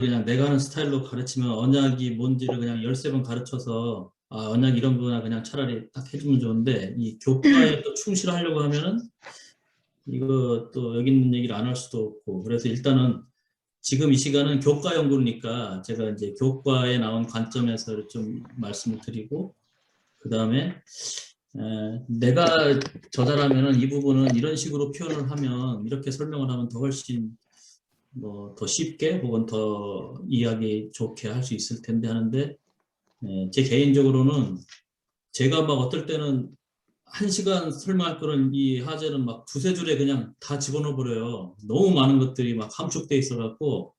그냥 내가 하는 스타일로 가르치면 언약이 뭔지를 그냥 13번 가르쳐서 언약 이런 거나 그냥 차라리 딱 해주면 좋은데 이 교과에 또 충실하려고 하면은 이거 또 여기 있는 얘기를 안 할 수도 없고 그래서 일단은 지금 이 시간은 교과 연구니까 제가 이제 교과에 나온 관점에서 좀 말씀을 드리고 그 다음에 내가 저자라면은 이 부분은 이런 식으로 표현을 하면 이렇게 설명을 하면 더 훨씬 뭐 더 쉽게 혹은 더 이해하기 좋게 할 수 있을 텐데 하는데 제 개인적으로는 제가 막 어떨 때는 1시간 설명할 거는 이 하재는 막 두세 줄에 그냥 다 집어넣어 버려요. 너무 많은 것들이 막 함축돼 있어 갖고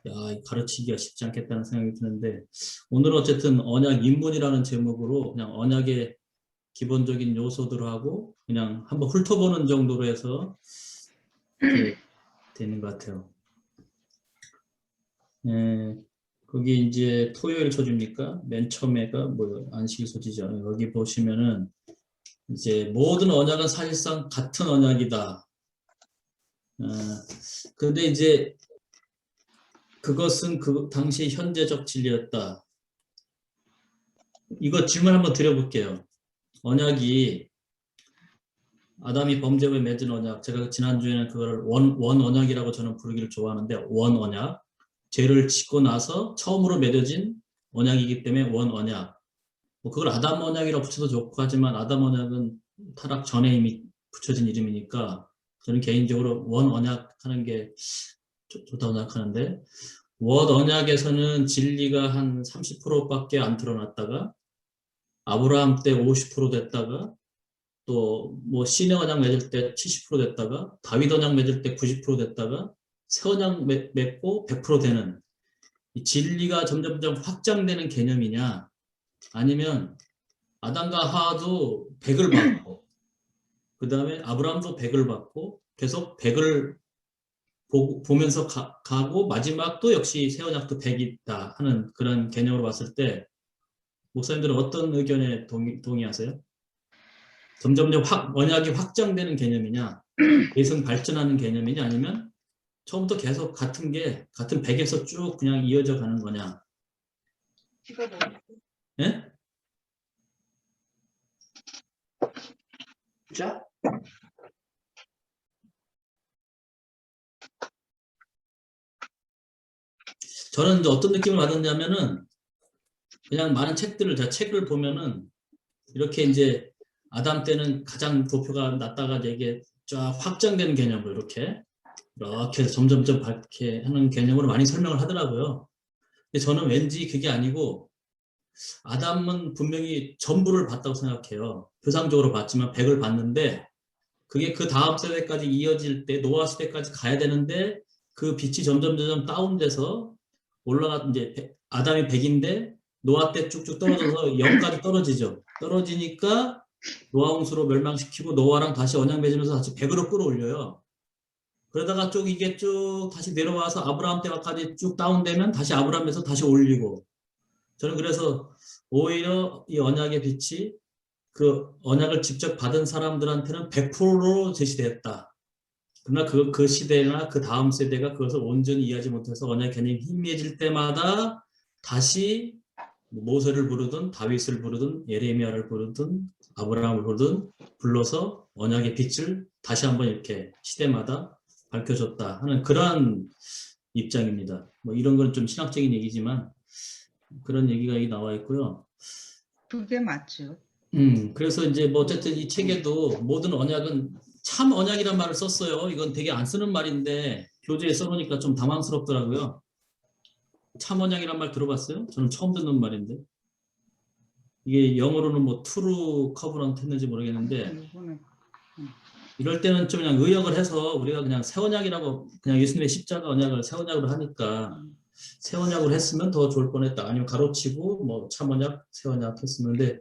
야, 가르치기가 쉽지 않겠다는 생각이 드는데 오늘은 어쨌든 언약 입문이라는 제목으로 그냥 언약의 기본적인 요소들하고 그냥 한번 훑어보는 정도로 해서 이렇게 되는 것 같아요. 거기 이제 토요일 소지입니까? 맨 처음에가 뭐 안식일 소지죠. 여기 보시면은 이제 모든 언약은 사실상 같은 언약이다. 근데 이제 그것은 그 당시 현재적 진리였다. 이거 질문 한번 드려볼게요. 언약이 아담이 범죄 후에 맺은 언약, 제가 지난주에는 그걸 원 언약이라고 저는 부르기를 좋아하는데 원 언약, 죄를 짓고 나서 처음으로 맺어진 언약이기 때문에 원 언약. 뭐 그걸 아담 언약이라고 붙여도 좋고 하지만 아담 언약은 타락 전에 이미 붙여진 이름이니까 저는 개인적으로 원 언약 하는 게 좋다고 생각하는데 원 언약에서는 진리가 한 30%밖에 안 드러났다가 아브라함 때 50% 됐다가 또 뭐 신의 언약 맺을 때 70% 됐다가 다윗 언약 맺을 때 90% 됐다가 새 언약 맺고 100% 되는 이 진리가 점점 확장되는 개념이냐 아니면 아담과 하와도 100을 받고 그 다음에 아브라함도 100을 받고 계속 100을 보면서 가고 마지막도 역시 새 언약도 100이 있다 하는 그런 개념으로 봤을 때 목사님들은 어떤 의견에 동의하세요? 점점 언약이 확장되는 개념이냐 계속 발전하는 개념이냐 아니면 처음부터 계속 같은 100에서 쭉 그냥 이어져 가는 거냐? 예? 자, 저는 이제 어떤 느낌을 받았냐면은 그냥 많은 제가 책을 보면은 이렇게 이제 아담 때는 가장 도표가 낮다가 이게 쫙 확장되는 개념으로 이렇게 해서 점점점 밝게 하는 개념으로 많이 설명을 하더라고요. 근데 저는 왠지 그게 아니고 아담은 분명히 전부를 봤다고 생각해요. 표상적으로 봤지만 100을 봤는데 그게 그 다음 세대까지 이어질 때 노아 시대까지 가야 되는데 그 빛이 점점 다운돼서 이제 아담이 100인데 노아 때 쭉쭉 떨어져서 0까지 떨어지죠. 떨어지니까 노아 홍수로 멸망시키고 노아랑 다시 언약 맺으면서 다시 100으로 끌어올려요. 그러다가 이게 쭉 다시 내려와서 아브라함 때까지 쭉 다운되면 다시 아브라함에서 다시 올리고 저는 그래서 오히려 이 언약의 빛이 그 언약을 직접 받은 사람들한테는 100%로 제시됐다. 그러나 그 시대나 그 다음 세대가 그것을 온전히 이해하지 못해서 언약 개념이 희미해질 때마다 다시 모세를 부르든 다윗을 부르든 예레미야를 부르든 아브라함을 부르든 불러서 언약의 빛을 다시 한번 이렇게 시대마다 밝혀줬다 하는 그러한 입장입니다. 뭐 이런 건 좀 신학적인 얘기지만 그런 얘기가 나와 있고요. 그게 맞죠. 그래서 이제 뭐 어쨌든 이 책에도 모든 언약은 참 언약이란 말을 썼어요. 이건 되게 안 쓰는 말인데 교재에 써놓으니까 좀 당황스럽더라고요. 참 언약이란 말 들어봤어요? 저는 처음 듣는 말인데 이게 영어로는 뭐 true covenant 했는지 모르겠는데 이럴 때는 좀 그냥 의역을 해서 우리가 그냥 새 언약이라고 그냥 예수님의 십자가 언약을 새 언약으로 하니까 새 언약으로 했으면 더 좋을 뻔했다. 아니면 가로치고 뭐 참 언약, 새 언약 했으면 근데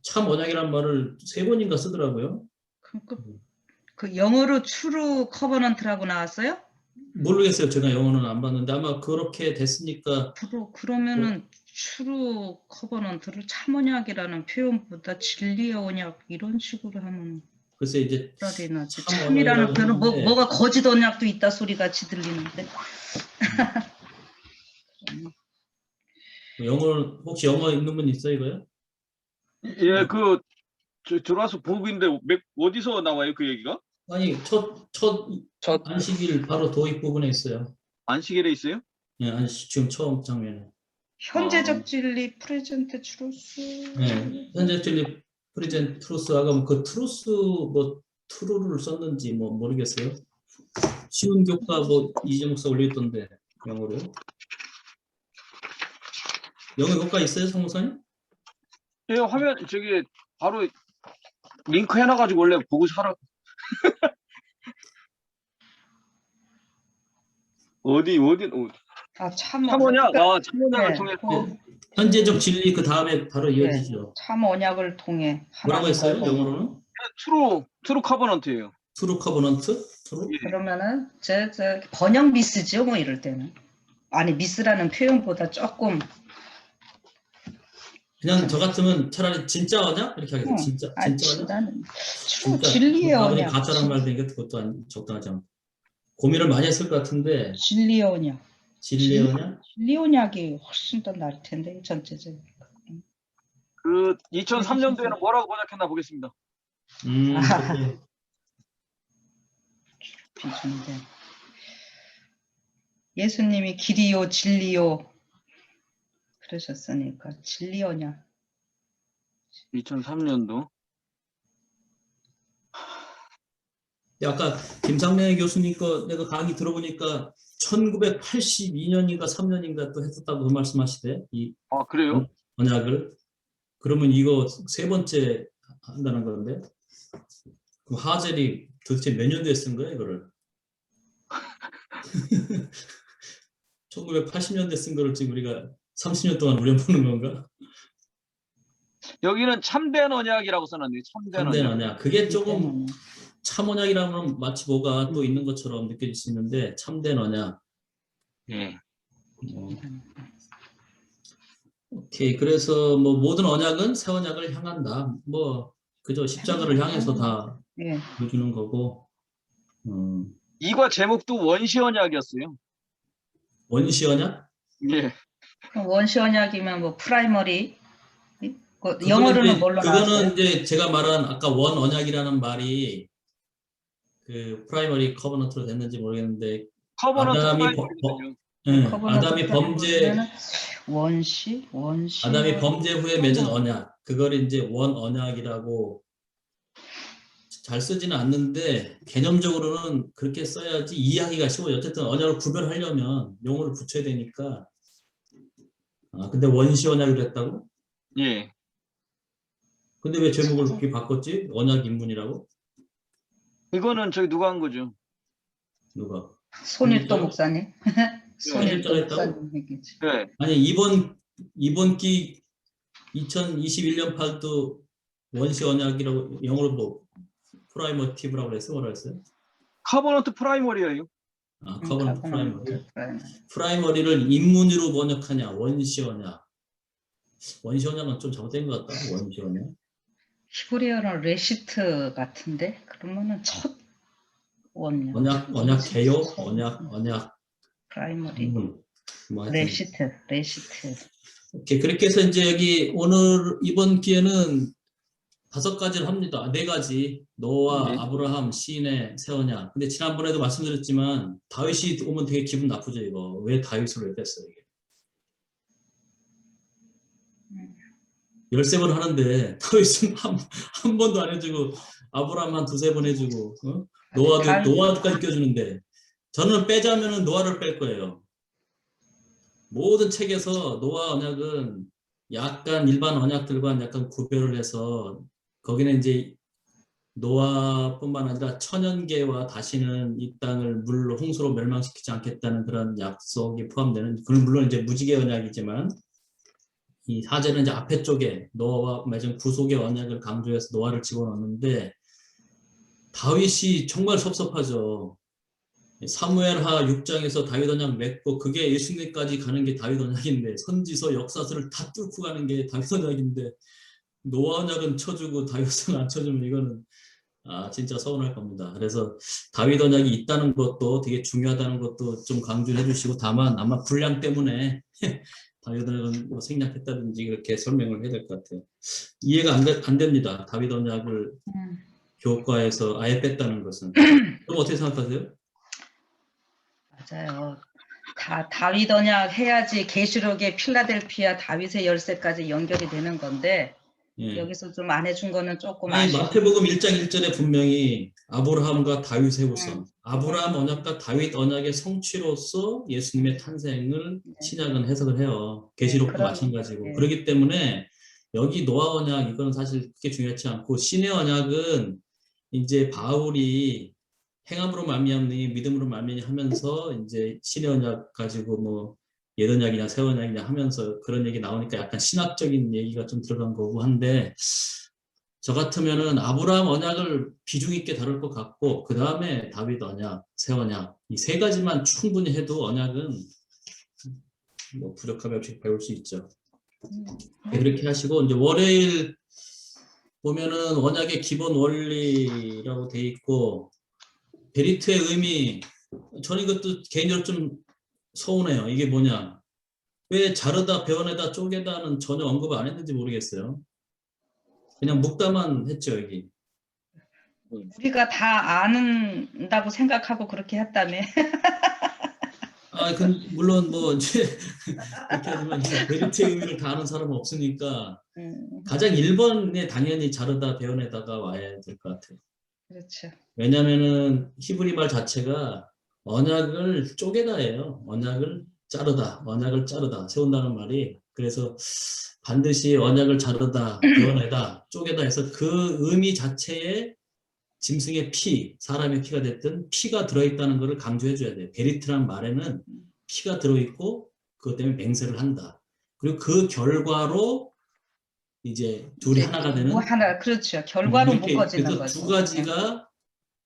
참 언약이란 말을 3번인가 쓰더라고요. 그 영어로 true covenant라고 나왔어요? 모르겠어요. 제가 영어는 안 봤는데 아마 그렇게 됐으니까 그러면은 true covenant를 참 언약이라는 표현보다 진리의 언약 이런 식으로 하면 글쎄 이제 참이라는 표현은 뭐가 거짓 언약도 있다 소리 같이 들리는데 영어 혹시 영어 있는 분 있어요 이거요? 예, 들어와서 보고 있는데 어디서 나와요 그 얘기가? 아니 첫 안식일 바로 도입 부분에 있어요. 안식일에 있어요? 예, 지금 처음 장면에. 현재적 진리 프레젠트 트루스. 네, 현재 틀립 프리젠 트루스 아까 그 트루스 뭐 트루를 썼는지 뭐 모르겠어요. 쉬운 교과 뭐 이정사 올려있던데 영어로. 영어 교과 있어요, 성우사님? 예, 화면 저기 바로 링크 해놔가지고 원래 보고 살아. 어디 참언약. 참언약을 네, 통해서 현재적 진리 그 다음에 바로 이어지죠. 참 언약을 통해 뭐라고 했어요? 하나님과 영어로는? 트루 커버넌트예요. 트루 커버넌트? 트루? 그러면은 제 번역 미스죠, 뭐 이럴 때는. 아니 미스라는 표현보다 조금 그냥 저 같으면 차라리 진짜 언약 이렇게 하겠어요. 진짜 언약? 나는 진짜 진리의 아버님 언약. 가짜란 말 되니까 그것도 적당하지 않고 고민을 많이 했을 것 같은데 진리의 언약. 진리의 언약? 진리의 언약이 훨씬 더 나을 텐데 전체적으로. 그 2003년도에는 뭐라고 번역했나 보겠습니다. 그렇게. 비준대. 예수님이 길이요 진리요 그러셨으니까 진리 언약. 2003년도. 아까 김상래 교수님 거 내가 강의 들어보니까 1982년인가 3년인가 또 했었다고 그 말씀하시대. 이 아, 그래요? 언약을. 그러면 이거 세 번째 한다는 건데. 그럼 하젤이 도대체 몇 년도에 쓴 거야 이거를? 1980년대 쓴 거를 지금 우리가 30년 동안 우려보는 건가? 여기는 참된 언약이라고 써놨네요. 참된 언약. 그게 조금 참 언약이라면 마치 뭐가 또 있는 것처럼 느껴질 수 있는데 참된 언약. 예. 오케이. 그래서 뭐 모든 언약은 새 언약을 향한다. 뭐 그저 십자가를 향해서 다 보여주는 거고. 이과 제목도 원시 언약이었어요. 원시 언약? 예. 원시 언약이면 뭐 프라이머리 영어로는 뭘로 나왔어요? 그거는 이제 제가 말한 아까 원 언약이라는 말이 그 프라이머리 커버넌트로 됐는지 모르겠는데 커버넌트 아담이 범죄 원시 아담이 범죄 후에 맺은 언약 그걸 이제 원 언약이라고 잘 쓰지는 않는데 개념적으로는 그렇게 써야지 이해하기가 쉬워요. 어쨌든 언약을 구별하려면 용어를 붙여야 되니까. 근데 원시 언약으로 했다고? 예. 근데 왜 제목을 그렇게 바꿨지? 언약 인문이라고? 이거는 저기 누가 한 거죠? 누가? 손일도 목사님. 손일도 목사님 얘기지. 네. 아니 이번 기 2021년 8도 원시 언약이라고 영어로 뭐 프라이머티브라고 그랬어? 뭐라 했어요? 커버넌트 프라이머리예요. 커버넌트 프라이머리. 프라이머리를 인문으로 번역하냐? 원시 언약. 원시 언약은 좀 잘못된 것 같다. 원시 언약. 히브리어는 레시트 같은데 그러면은 첫 언약 개요? 언약 프라이머리 뭐 레시트. 오케이. 그렇게 해서 이제 여기 오늘 이번 기회는 5가지를 합니다. 4가지. 노아, 아브라함, 시내, 새 언약. 근데 지난번에도 말씀드렸지만 다윗이 오면 되게 기분 나쁘죠, 이거. 왜 다윗을 왜 뺐어요, 이게? 13번 하는데 다윗은 한 번도 안 해주고 아브라함 한 2-3번 해주고 노아도까지 껴주는데 저는 빼자면은 노아를 뺄 거예요. 모든 책에서 노아 언약은 약간 일반 언약들과 약간 구별을 해서 거기는 이제 노아뿐만 아니라 천연계와 다시는 이 땅을 물로 홍수로 멸망시키지 않겠다는 그런 약속이 포함되는 그건 물론 이제 무지개 언약이지만 이 하젤은 이제 앞에 쪽에 노아와 맺은 구속의 언약을 강조해서 노아를 집어넣는데 다윗이 정말 섭섭하죠. 사무엘하 6장에서 다윗 언약 맺고 그게 예수님까지 가는 게 다윗 언약인데 선지서 역사서를 다 뚫고 가는 게 다윗 언약인데 노아 언약은 쳐주고 다윗은 안 쳐주면 이거는 진짜 서운할 겁니다. 그래서 다윗 언약이 있다는 것도 되게 중요하다는 것도 좀 강조해 주시고 다만 아마 분량 때문에 다윗 언약은 뭐 생략했다든지 이렇게 설명을 해야 될 것 같아요. 이해가 안 됩니다. 다윗 언약을 교과에서 아예 뺐다는 것은. 그럼 어떻게 생각하세요? 맞아요. 다윗 언약 해야지 계시록의 필라델피아 다윗의 열쇠까지 연결이 되는 건데 예. 여기서 좀 안 해준 거는 조금 아니, 아쉬워. 마태복음 1장 1절에 분명히 아브라함과 다윗의 후손, 아브라함 언약과 다윗 언약의 성취로서 예수님의 탄생을 신약은 해석을 해요. 계시록도 그런- 마찬가지고. 네. 그렇기 때문에 여기 노아 언약 이건 사실 그렇게 중요하지 않고 신의 언약은 이제 바울이 행함으로 말미암니 믿음으로 말미암니 하면서 이제 신의 언약 가지고 뭐 옛 언약이냐 새 언약이냐 하면서 그런 얘기 나오니까 약간 신학적인 얘기가 좀 들어간 거고 한데 저 같으면은 아브라함 언약을 비중 있게 다룰 것 같고 그 다음에 다윗 언약, 새 언약 이 세 가지만 충분히 해도 언약은 뭐 부족함이 없이 배울 수 있죠. 그렇게 하시고 이제 월요일 보면은 언약의 기본 원리라고 돼 있고 베리트의 의미 저는 이것도 개인적으로 좀 서운해요. 이게 뭐냐? 왜 자르다, 베어내다, 쪼개다는 전혀 언급을 안 했는지 모르겠어요. 그냥 묵다만 했죠 여기. 우리가 다 아는다고 생각하고 그렇게 했다며. 아, 물론 뭐 이제 그렇게 하지만 베리트의 의미를 다 아는 사람은 없으니까 가장 1번에 당연히 자르다, 베어내다가 와야 될 것 같아요. 그렇죠. 왜냐면은 히브리 말 자체가 언약을 쪼개다예요. 언약을 자르다, 세운다는 말이. 그래서 반드시 언약을 자르다, 베어내다, 쪼개다 해서 그 의미 자체에 짐승의 피, 사람의 피가 됐든 피가 들어있다는 것을 강조해줘야 돼요. 베리트란 말에는 피가 들어있고 그것 때문에 맹세를 한다. 그리고 그 결과로 이제 둘이 하나가 되는 그렇죠. 결과로 이렇게 묶어지는 그래서 거죠. 두 가지가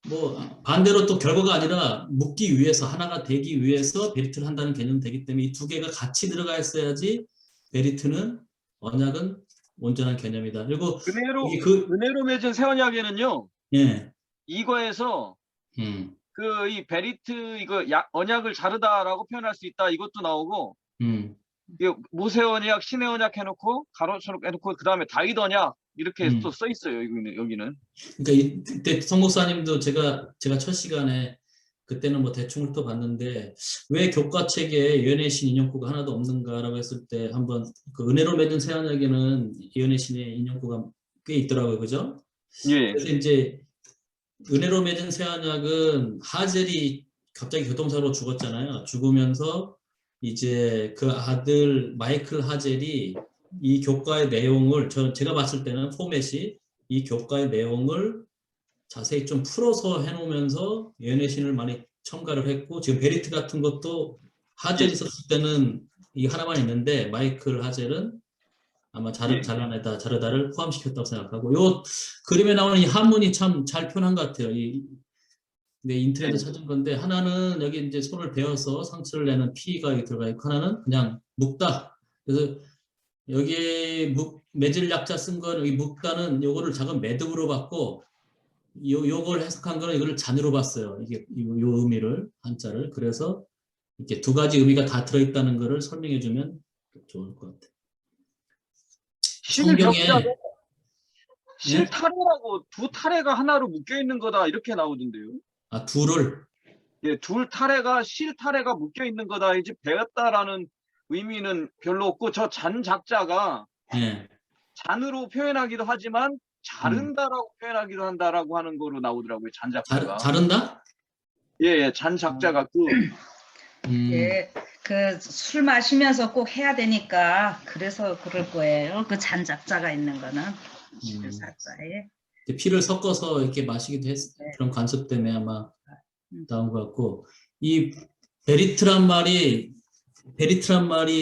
뭐 반대로 또 결과가 아니라 묶기 위해서 하나가 되기 위해서 베리트를 한다는 개념이 되기 때문에 이 두 개가 같이 들어가 있어야지 베리트는 언약은 온전한 개념이다. 그리고 은혜로 맺은 새 언약에는요. 예, 이거에서 음, 그 이 베리트 이거 언약을 자르다라고 표현할 수 있다 이것도 나오고 모세 언약, 신의 언약 해놓고 가로쳐놓고 해놓고 그 다음에 다윗 언약 이렇게 또 써 있어요. 여기는. 그러니까 이때 성목사님도 제가 첫 시간에 그때는 뭐 대충 훑어봤는데 왜 교과책에 예언의 신 인용구가 하나도 없는가라고 했을 때 한번 그 은혜로 맺은 새 언약에는 예언의 신의 인용구가 꽤 있더라고요, 그죠? 예. 그래서 이제 은혜로 맺은 새 언약은 하젤이 갑자기 교통사고로 죽었잖아요. 죽으면서 이제 그 아들 마이클 하젤이 이 교과의 내용을 제가 봤을 때는 포맷이 이 교과의 내용을 자세히 좀 풀어서 해놓으면서 예언의 신을 많이 첨가를 했고 지금 베리트 같은 것도 하젤이 썼을 때는 이 하나만 있는데 마이클 하젤은 아마 잘라내다 자르다를 포함시켰다고 생각하고 요 그림에 나오는 이 한문이 참 잘 표현한 것 같아요. 내 인터넷에 찾은 건데 하나는 여기 이제 손을 베어서 상처를 내는 피가 여기 들어가 있고 하나는 그냥 묵다. 그래서 여기 매질 약자 쓴 거는 이 묵다는 요거를 작은 매듭으로 봤고 요걸 해석한 거는 이거를 잔으로 봤어요. 이게 요 의미를 한자를. 그래서 이렇게 두 가지 의미가 다 들어있다는 거를 설명해주면 좋을 것 같아요. 성경에 실타래라고 두 타래가 하나로 묶여 있는 거다 이렇게 나오던데요. 둘을 예, 둘 타래가 실타래가 묶여 있는 거다 이제 배웠다라는 의미는 별로 없고 저 잔 작자가 예. 잔으로 표현하기도 하지만 자른다라고 표현하기도 한다라고 하는 거로 나오더라고요. 잔 작자가. 자른다? 예, 잔 작자가 예, 그 술 마시면서 꼭 해야 되니까 그래서 그럴 거예요. 그 잔작자가 있는 거는 사자에 피를 섞어서 이렇게 마시기도 그런 관습 때문에 아마 나온 것 같고 이 베리트란 말이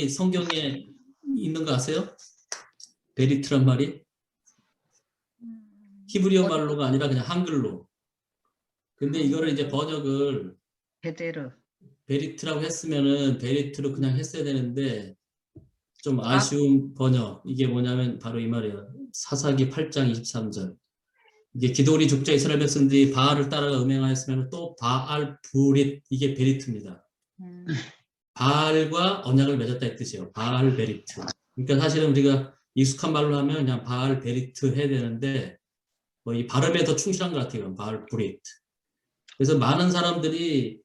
성경에 있는 거 아세요? 베리트란 말이 히브리어 말로가 아니라 그냥 한글로. 근데 이거를 이제 번역을 베리트라고 했으면은 베리트로 그냥 했어야 되는데 좀 아쉬운 번역. 이게 뭐냐면 바로 이 말이에요. 사사기 8장 23절. 이게 기도리 죽자 이스라엘 백성들이 바알을 따라가 음행하였으면 또 바알 부릿 이게 베리트입니다. 바알과 언약을 맺었다 이 뜻이에요. 바알 베리트. 그러니까 사실은 우리가 익숙한 말로 하면 그냥 바알 베리트 해야 되는데 뭐 이 발음에 더 충실한 것 같아요. 바알 브리트. 그래서 많은 사람들이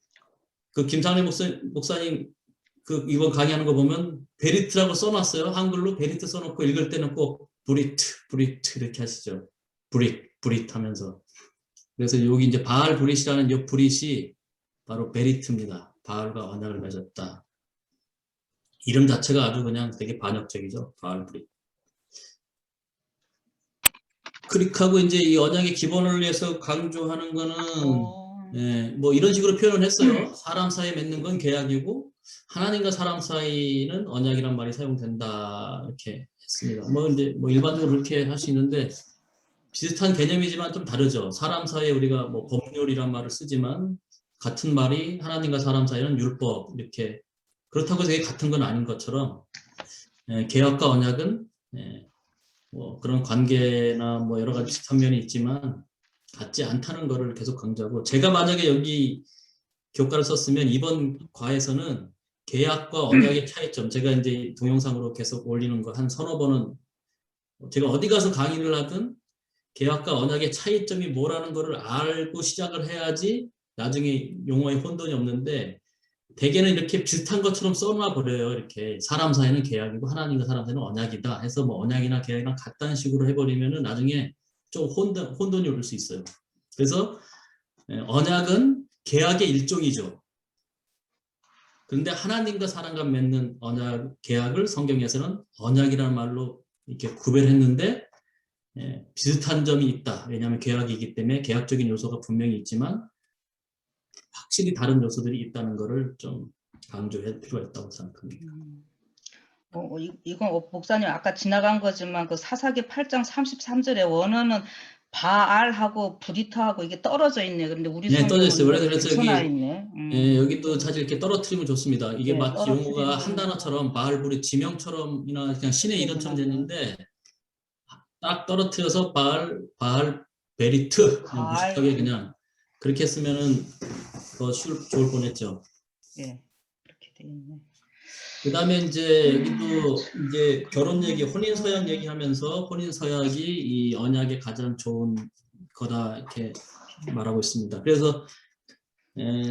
그 김상래 목사님 그 이번 강의하는 거 보면 베리트라고 써놨어요. 한글로 베리트 써놓고 읽을 때는 꼭 브리트 이렇게 하시죠. 브릿 하면서. 그래서 여기 이제 바알 브릿이라는 이 브릿이 바로 베리트입니다. 바알과 언약을 맺었다. 이름 자체가 아주 그냥 되게 반역적이죠. 바알 브릿. 그릭하고 이제 이 언약의 기본을 위해서 강조하는 거는 뭐 이런 식으로 표현을 했어요. 사람 사이에 맺는 건 계약이고 하나님과 사람 사이는 언약이란 말이 사용된다 이렇게 했습니다. 뭐 이제 뭐 일반적으로 그렇게 할 수 있는데 비슷한 개념이지만 좀 다르죠. 사람 사이에 우리가 뭐 법률이란 말을 쓰지만 같은 말이 하나님과 사람 사이는 율법 이렇게 그렇다고 해서 같은 건 아닌 것처럼 계약과 언약은 뭐 그런 관계나 뭐 여러 가지 비슷한 면이 있지만 같지 않다는 거를 계속 강조하고 제가 만약에 여기 교과를 썼으면 이번 과에서는 계약과 언약의 차이점 제가 이제 동영상으로 계속 올리는 거 한 서너 번은 제가 어디 가서 강의를 하든 계약과 언약의 차이점이 뭐라는 거를 알고 시작을 해야지 나중에 용어에 혼돈이 없는데 대개는 이렇게 비슷한 것처럼 써놔 버려요. 이렇게 사람 사이는 계약이고 하나님과 사람 사이는 언약이다 해서 뭐 언약이나 계약이랑 같다는 식으로 해버리면은 나중에 좀 혼돈이 올 수 있어요. 그래서 언약은 계약의 일종이죠. 그런데 하나님과 사람과 맺는 언약, 계약을 성경에서는 언약이라는 말로 이렇게 구별했는데 비슷한 점이 있다. 왜냐하면 계약이기 때문에 계약적인 요소가 분명히 있지만 확실히 다른 요소들이 있다는 것을 좀 강조할 필요가 있다고 생각합니다. 이건 목사님 아까 지나간 거지만 그 사사기 8장 33절에 원어는 바알하고 브리트하고 이게 떨어져 있네. 그런데 우리 떨어져 있어요. 성경은 그래서 있네. 여기도 사실 이렇게 떨어뜨리면 좋습니다. 이게 마치 용어가 한 단어처럼 바알 브릿 지명처럼이나 그냥 신의 이름처럼 됐는데 딱 떨어뜨려서 바알 베리트 그냥 무식하게 그냥 그렇게 했으면은 더 좋을 뻔했죠. 예, 그렇게 돼 있네. 그 다음에 이제 여기도 이제 결혼 얘기, 혼인 서약 얘기하면서 혼인 서약이 이 언약의 가장 좋은 거다 이렇게 말하고 있습니다. 그래서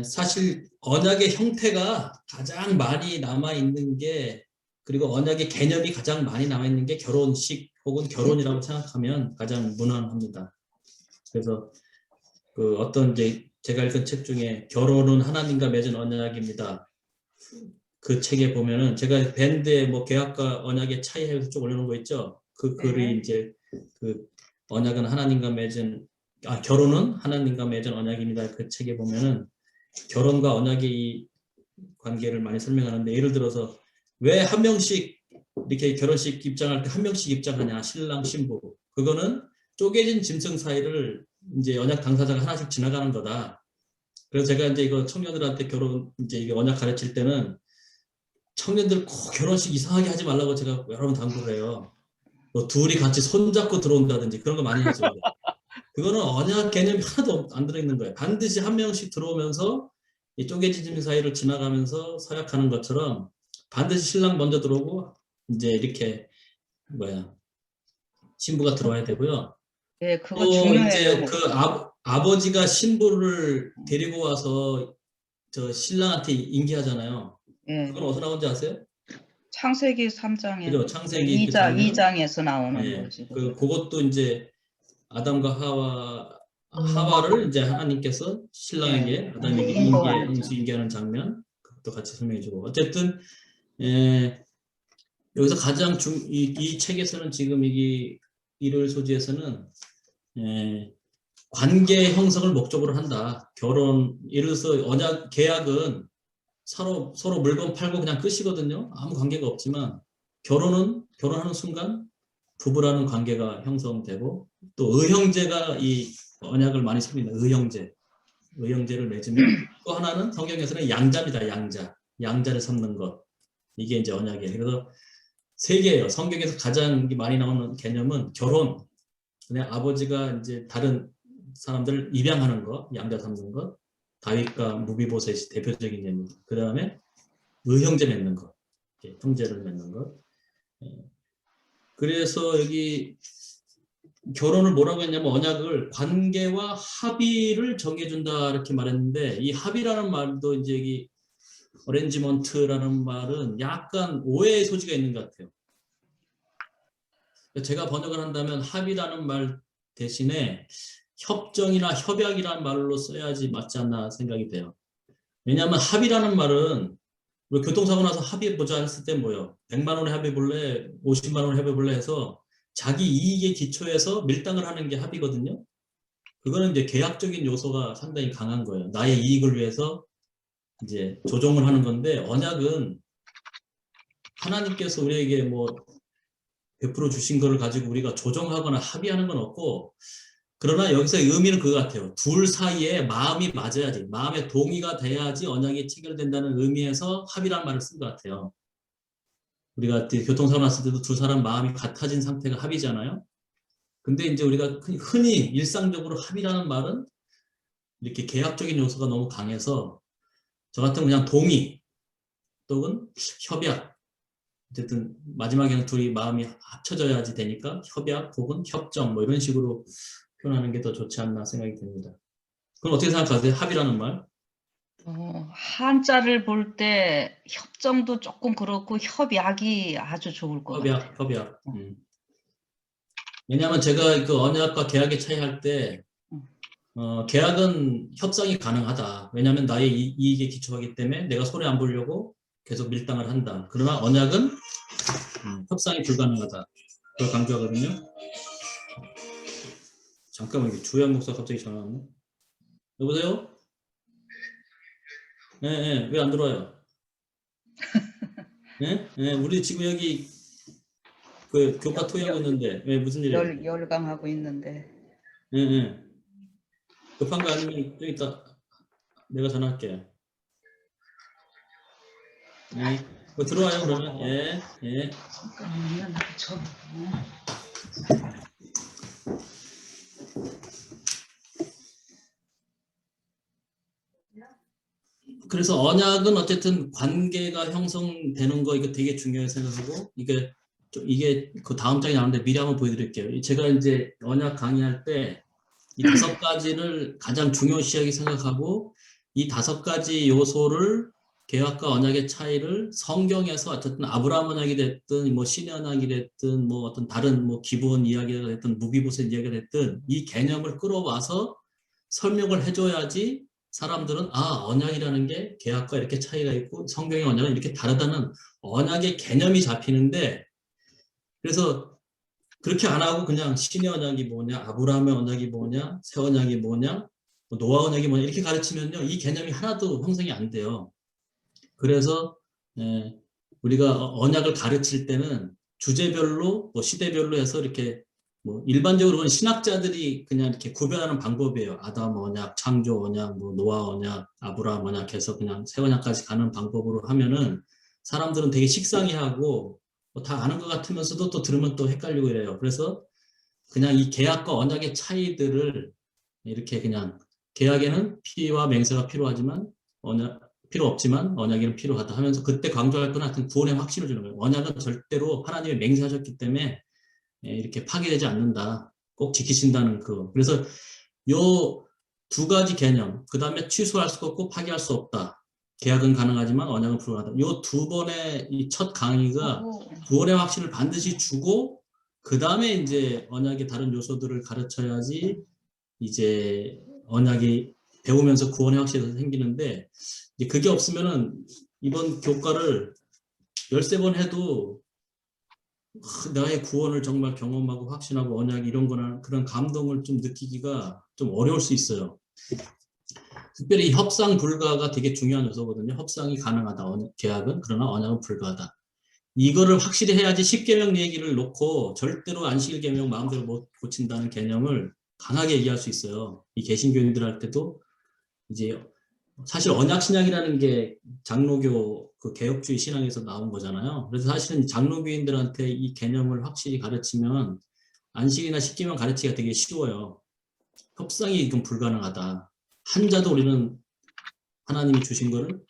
사실 언약의 형태가 가장 많이 남아 있는 게 그리고 언약의 개념이 가장 많이 남아 있는 게 결혼식 혹은 결혼이라고 생각하면 가장 무난합니다. 그래서 그 어떤 이제 제가 읽은 책 중에 결혼은 하나님과 맺은 언약입니다. 그 책에 보면은 제가 밴드의 뭐 계약과 언약의 차이 해서 쭉 올려놓은 거 있죠. 그 글이 이제 그 언약은 하나님과 맺은 결혼은 하나님과 맺은 언약입니다. 그 책에 보면은 결혼과 언약의 이 관계를 많이 설명하는데 예를 들어서 왜 한 명씩 이렇게 결혼식 입장할 때 한 명씩 입장하냐 신랑 신부 그거는 쪼개진 짐승 사이를 이제 언약 당사자가 하나씩 지나가는 거다. 그래서 제가 이제 이거 청년들한테 이제 이게 언약 가르칠 때는 청년들 꼭 결혼식 이상하게 하지 말라고 제가 여러 번 당부를 해요. 뭐 둘이 같이 손잡고 들어온다든지 그런 거 많이 하죠. 그거는 언약 개념이 하나도 안 들어있는 거예요. 반드시 한 명씩 들어오면서 이 쪼개진 짐승 사이를 지나가면서 서약하는 것처럼 반드시 신랑 먼저 들어오고 이제 이렇게 신부가 들어와야 되고요. 예, 그거 또 중요해요. 이제 그 아버지가 신부를 데리고 와서 저 신랑한테 인계하잖아요. 예. 그건 어디서 나온지 아세요? 창세기 3장에 그죠? 창세기 2장에서 나오는 거지. 그것도 이제 아담과 하와를 이제 하나님께서 신랑에게 아담에게 인계하는 장면 그것도 같이 설명해주고 어쨌든 여기서 가장 이 책에서는 지금 일요일 소지에서는 관계 형성을 목적으로 한다. 결혼 예를 들어서 언약 계약은 서로 물건 팔고 그냥 끝이거든요. 아무 관계가 없지만 결혼하는 순간 부부라는 관계가 형성되고 또 의형제가 이 언약을 많이 씁니다. 의형제를 맺으면 또 하나는 성경에서는 양자입니다. 양자를 삼는 것 이게 이제 언약이에요. 그래서 세 개예요. 성경에서 가장 많이 나오는 개념은 결혼, 그냥 아버지가 이제 다른 사람들을 입양하는 것, 양자 삼는 것, 다윗과 무비보셋이 대표적인 예입니다. 그 다음에 의형제 맺는 것, 형제를 맺는 것. 그래서 여기 결혼을 뭐라고 했냐면 언약을 관계와 합의를 정해준다 이렇게 말했는데, 이 합의라는 말도 이제 여기 어레인지먼트라는 말은 약간 오해의 소지가 있는 것 같아요. 제가 번역을 한다면 합의라는 말 대신에 협정이나 협약이라는 말로 써야지 맞지 않나 생각이 돼요. 왜냐하면 합의라는 말은 우리 교통사고 나서 합의해보자 했을 때 뭐예요? 100만 원에 합의해볼래? 50만 원에 합의해볼래? 해서 자기 이익에 기초해서 밀당을 하는 게 합의거든요. 그거는 이제 계약적인 요소가 상당히 강한 거예요. 나의 이익을 위해서 이제 조정을 하는 건데, 언약은 하나님께서 우리에게 뭐 베풀어 주신 거를 가지고 우리가 조정하거나 합의하는 건 없고, 그러나 여기서 의미는 그거 같아요. 둘 사이에 마음이 맞아야지, 마음의 동의가 돼야지 언약이 체결된다는 의미에서 합의라는 말을 쓴 것 같아요. 우리가 교통사고 났을 때도 두 사람 마음이 같아진 상태가 합의잖아요. 근데 이제 우리가 흔히 일상적으로 합의라는 말은 이렇게 계약적인 요소가 너무 강해서 저 같은 그냥 동의 또는 협약, 어쨌든 마지막에는 둘이 마음이 합쳐져야지 되니까 협약 혹은 협정 뭐 이런 식으로 표현하는 게 더 좋지 않나 생각이 듭니다. 그럼 어떻게 생각하세요? 합의라는 말? 한자를 볼 때 협정도 조금 그렇고 협약이 아주 좋을 것 같아요. 협약. 왜냐하면 제가 그 언약과 계약의 차이 할 때 계약은 협상이 가능하다. 왜냐하면 나의 이익에 기초하기 때문에 내가 손해 안 보려고 계속 밀당을 한다. 그러나 언약은 협상이 불가능하다. 그걸 강조하거든요. 잠깐만요. 주양 목사 갑자기 전화 왔네. 여보세요? 네, 왜 안 들어와요? 네? 우리 지금 여기 그 교과 토의하고 있는데 왜 무슨 일이에요? 열강하고 있는데. 네. 급한 거 아니면 좀 이따 내가 전화할게요. 네. 들어와요 그러면. 예. 잠깐만요. 나도 저. 그래서 언약은 어쨌든 관계가 형성되는 거 이거 되게 중요하게 생각하고, 이게 그 다음 장에 나오는데 미리 한번 보여드릴게요. 제가 이제 언약 강의할 때 이 5가지를 가장 중요시하게 생각하고, 이 5가지 요소를 계약과 언약의 차이를 성경에서 어쨌든 아브라함 언약이 됐든 뭐 신의 언약이 됐든 뭐 어떤 다른 뭐 기본 이야기가 됐든 무비보셋 이야기가 됐든 이 개념을 끌어와서 설명을 해줘야지 사람들은 언약이라는 게 계약과 이렇게 차이가 있고 성경의 언약은 이렇게 다르다는 언약의 개념이 잡히는데, 그래서 그렇게 안 하고 그냥 신의 언약이 뭐냐, 아브라함의 언약이 뭐냐, 새 언약이 뭐냐, 노아 언약이 뭐냐 이렇게 가르치면요 이 개념이 하나도 형성이 안 돼요. 그래서 우리가 언약을 가르칠 때는 주제별로 뭐 시대별로 해서 이렇게 뭐 일반적으로는 신학자들이 그냥 이렇게 구별하는 방법이에요. 아담 언약, 창조 언약, 뭐 노아 언약, 아브라함 언약 해서 그냥 새 언약까지 가는 방법으로 하면은 사람들은 되게 식상해하고 다 아는 것 같으면서도 또 들으면 또 헷갈리고 이래요. 그래서 그냥 이 계약과 언약의 차이들을 이렇게 그냥 계약에는 피와 맹세가 필요하지만 필요 없지만 언약에는 필요하다 하면서 그때 강조할 건 하여튼 구원의 확신을 주는 거예요. 언약은 절대로 하나님이 맹세하셨기 때문에 이렇게 파괴되지 않는다. 꼭 지키신다는 거. 그래서 요 2가지 개념, 그 다음에 취소할 수 없고 파괴할 수 없다. 계약은 가능하지만 언약은 불가능하다. 요 2번의 이 첫 강의가 구원의 확신을 반드시 주고 그 다음에 이제 언약의 다른 요소들을 가르쳐야지 이제 언약이 배우면서 구원의 확신이 생기는데, 이제 그게 없으면은 이번 교과를 13번 해도 나의 구원을 정말 경험하고 확신하고 언약 이런 거나 그런 감동을 좀 느끼기가 좀 어려울 수 있어요. 특별히 협상 불가가 되게 중요한 요소거든요. 협상이 가능하다, 계약은. 그러나 언약은 불가하다. 이거를 확실히 해야지 10계명 얘기를 놓고 절대로 안식일 계명 마음대로 못 고친다는 개념을 강하게 얘기할 수 있어요. 이 개신교인들 할 때도 이제 사실 언약 신앙이라는 게 장로교 그 개혁주의 신앙에서 나온 거잖아요. 그래서 사실은 장로교인들한테 이 개념을 확실히 가르치면 안식이나 십계명 가르치기가 되게 쉬워요. 협상이 이건 불가능하다. 한자도 우리는 하나님이 주신 거를